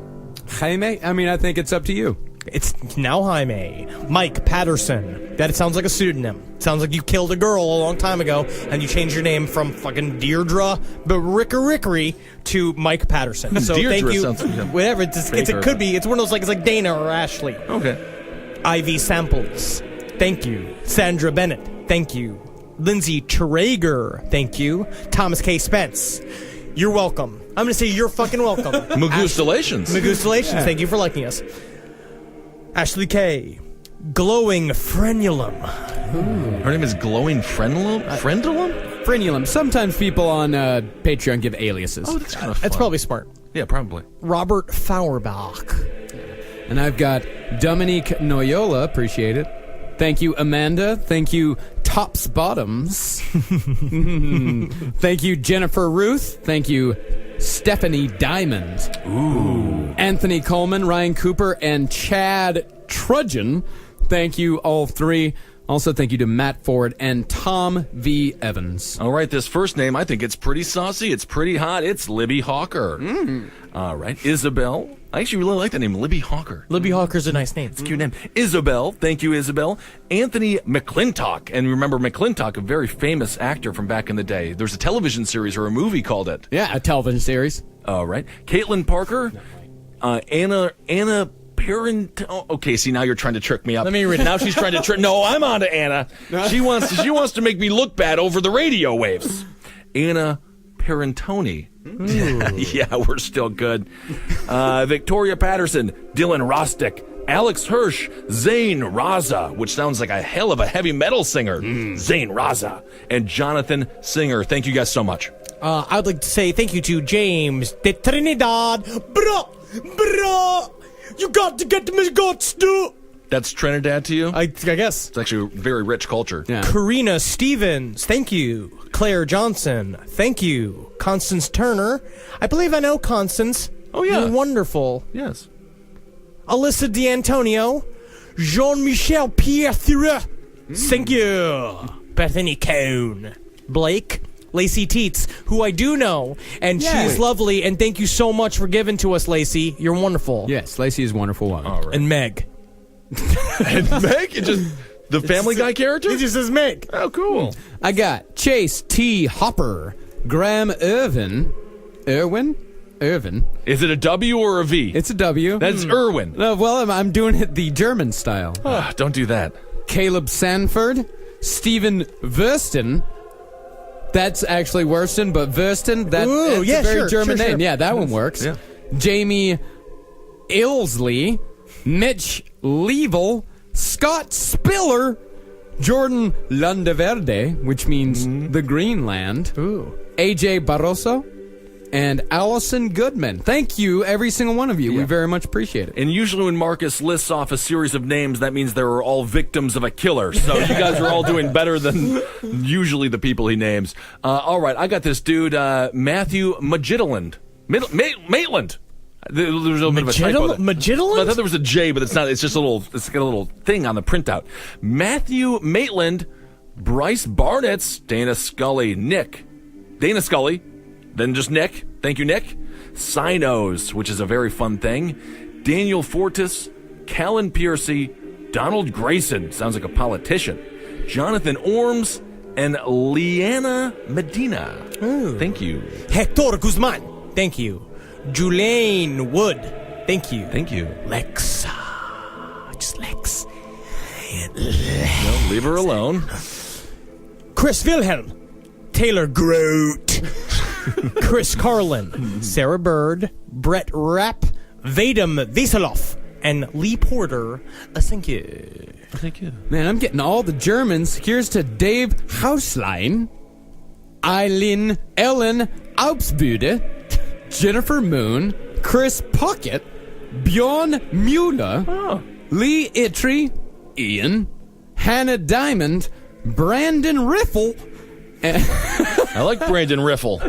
D: Jaime? I mean, I think it's up to you.
E: It's now Jaime. Mike Patterson. That sounds like a pseudonym. Sounds like you killed a girl a long time ago and you changed your name from fucking Deirdre Rickery to Mike Patterson. So
F: Deirdre
E: thank you.
F: sounds like
E: Whatever. It could be. It's one of those it's like Dana or Ashley.
F: Okay.
E: Ivy Samples. Thank you. Sandra Bennett. Thank you. Lindsay Traeger. Thank you. Thomas K. Spence. You're welcome. I'm going to say you're fucking welcome.
F: Magustalations.
E: Magustalations. Thank you for liking us. Ashley K. Glowing Frenulum.
F: Her name is Glowing Frenulum?
D: Frenulum. Sometimes people on Patreon give aliases.
F: Oh, that's kind of fun.
E: That's probably smart.
F: Yeah, probably.
E: Robert Fauerbach.
D: And I've got Dominique Noyola. Appreciate it. Thank you, Amanda. Thank you, Tops Bottoms. Thank you, Jennifer Ruth. Thank you, Stephanie Diamond. Ooh. Anthony Coleman, Ryan Cooper, and Chad Trudgeon. Thank you, all three. Also, thank you to Matt Ford and Tom V. Evans.
F: All right, this first name, I think it's pretty saucy. It's pretty hot. It's Libby Hawker. All right, Isabel. I actually really like that name, Libby Hawker.
E: Libby Hawker's a nice name.
F: It's a cute name. Isabel. Thank you, Isabel. Anthony McClintock. And remember McClintock, a very famous actor from back in the day. There's a television series or a movie called it.
D: Yeah, a television series.
F: All right. Caitlin Parker. Anna Parent. Oh, okay, see, now you're trying to trick me up.
E: Let me read it.
F: Now she's trying to trick. No, I'm on to Anna. She wants to make me look bad over the radio waves. Anna Parentoni. Yeah, we're still good. Victoria Patterson, Dylan Rostick, Alex Hirsch, Zane Raza, which sounds like a hell of a heavy metal singer. Zane Raza, and Jonathan Singer. Thank you guys so much.
E: I'd like to say thank you to James de Trinidad. Bro, you got to get me guts, dude.
F: That's Trinidad to you?
E: I guess.
F: It's actually a very rich culture.
D: Yeah.
E: Karina Stevens, thank you. Claire Johnson, thank you. Constance Turner, I believe I know Constance.
F: Oh, yeah.
E: You're wonderful.
F: Yes.
E: Alyssa D'Antonio, Jean-Michel Pierre, thank you. Bethany Cohn, Blake, Lacey Teets, who I do know, and she's lovely, and thank you so much for giving to us, Lacey. You're wonderful.
D: Yes, Lacey is a wonderful woman.
F: All right.
E: And Meg.
F: And Meg? It just the Family Guy character?
E: It just says Meg.
F: Oh, cool.
D: I got Chase T. Hopper, Graham Irvin.
F: Is it a W or a V?
D: It's a W.
F: That's Irwin.
D: No, well, I'm doing it the German style.
F: Don't do that.
D: Caleb Sanford, Stephen Versten. That's actually Worston, but Versten, that's a very German name. Yeah, that one works.
F: Yeah.
D: Jamie Ilsley, Mitch Level, Scott Spiller, Jordan Landeverde, which means the Greenland, AJ Barroso, and Allison Goodman. Thank you, every single one of you. We very much appreciate it.
F: And usually when Marcus lists off a series of names, that means they were all victims of a killer. So you guys are all doing better than usually the people he names. All right, I got this dude, Matthew Maitland. Maitland. There's a little bit of a typo.
E: Maitland?
F: I thought there was a J, but it's not. It's just a little. It's got a little thing on the printout. Matthew Maitland, Bryce Barnetts, Dana Scully, Then just Nick. Thank you, Nick. Sinos, which is a very fun thing. Daniel Fortis, Callan Piercy, Donald Grayson, sounds like a politician. Jonathan Orms, and Leanna Medina.
E: Ooh.
F: Thank you.
E: Hector Guzman. Thank you. Julaine Wood. Thank you.
F: Thank you.
E: Lex. Just Lex.
F: No, leave her alone.
E: Chris Wilhelm. Taylor Groot. Chris Carlin. Sarah Bird. Brett Rapp. Vadim Veseloff. And Lee Porter. Thank you.
F: Thank you.
D: Man, I'm getting all the Germans. Here's to Dave Hauslein, Eileen Ellen Aubsbude, Jennifer Moon, Chris Pocket, Bjorn Mueller, Lee Ittrey, Ian, Hannah Diamond, Brandon Riffle,
F: I like Brandon Riffle.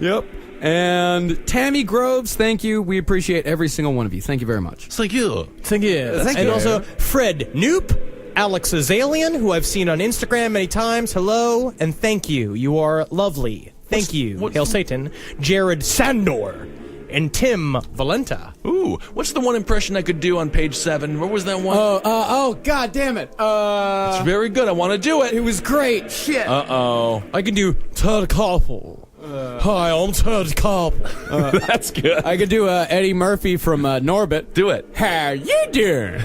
D: Yep. And Tammy Groves, thank you. We appreciate every single one of you. Thank you very much.
F: Thank you.
E: Thank you.
D: Thank
E: and
D: you.
E: also Fred Noop, Alex Azalian, who I've seen on Instagram many times. Hello and thank you. You are lovely. Thank you. Hail Satan. Jared Sandor and Tim Valenta.
F: Ooh, what's the one impression I could do on page 7? What was that one?
D: Oh, god damn it.
F: It's very good. I want to do it.
D: It was great. Shit.
F: Uh-oh.
E: I can do Ted Koppel. Hi, I'm Ted Koppel.
F: That's good.
D: I could do Eddie Murphy from Norbit.
F: Do it.
D: How you doing?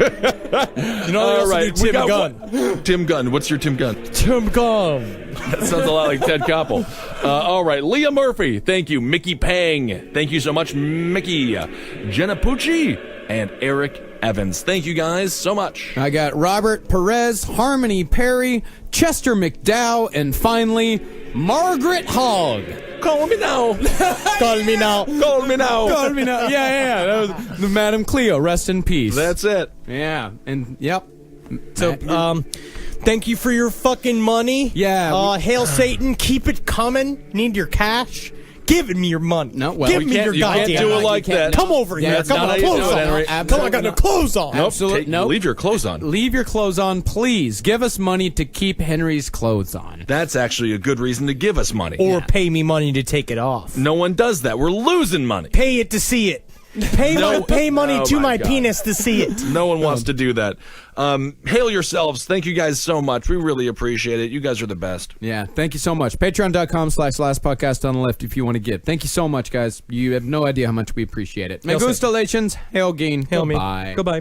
E: You know,
F: All right.
E: Tim Gunn.
F: Tim Gunn. What's your Tim Gunn?
E: Tim Gunn.
F: That sounds a lot like Ted Koppel. All right. Leah Murphy. Thank you. Mickey Pang. Thank you so much, Mickey. Jenna Pucci and Eric Evans. Thank you guys so much.
D: I got Robert Perez, Harmony Perry, Chester McDowell, and finally, Margaret Hogg.
F: Call me now.
E: Call me now.
F: Call me now.
D: Call me now. Yeah. That was the Madam Cleo. Rest in peace.
F: That's it.
D: Yeah. And yep.
E: So, thank you for your fucking money.
D: Yeah.
E: Hail Satan. Keep it coming. Need your cash. Give me your money.
D: No, well,
E: give
D: you
E: me
F: can't-
E: your
F: you can't
E: goddamn
F: do it
E: money.
F: like
E: You can't-
F: that.
E: Come over
D: Yeah,
E: here.
D: that's
E: Come
F: not
E: on,
F: how you
E: clothes
F: do it,
E: on.
F: Henry.
E: Come on, I got no clothes on.
D: Absolutely. Nope.
F: Leave your clothes on.
D: Leave your clothes on, please. Give us money to keep Henry's clothes on.
F: That's actually a good reason to give us money.
E: Or pay me money to take it off.
F: No one does that. We're losing money.
E: Pay it to see it. Pay money
F: Oh
E: to
F: my
E: my
F: God.
E: penis to see it.
F: No one wants to do that. Hail yourselves. Thank you guys so much. We really appreciate it. You guys are the best.
D: Yeah, thank you so much. Patreon.com/lastpodcast on the left if you want to give. Thank you so much, guys. You have no idea how much we appreciate it.
E: Hail
D: Megustalations. Hail Geen.
E: Hail me.
D: Goodbye.
E: Goodbye.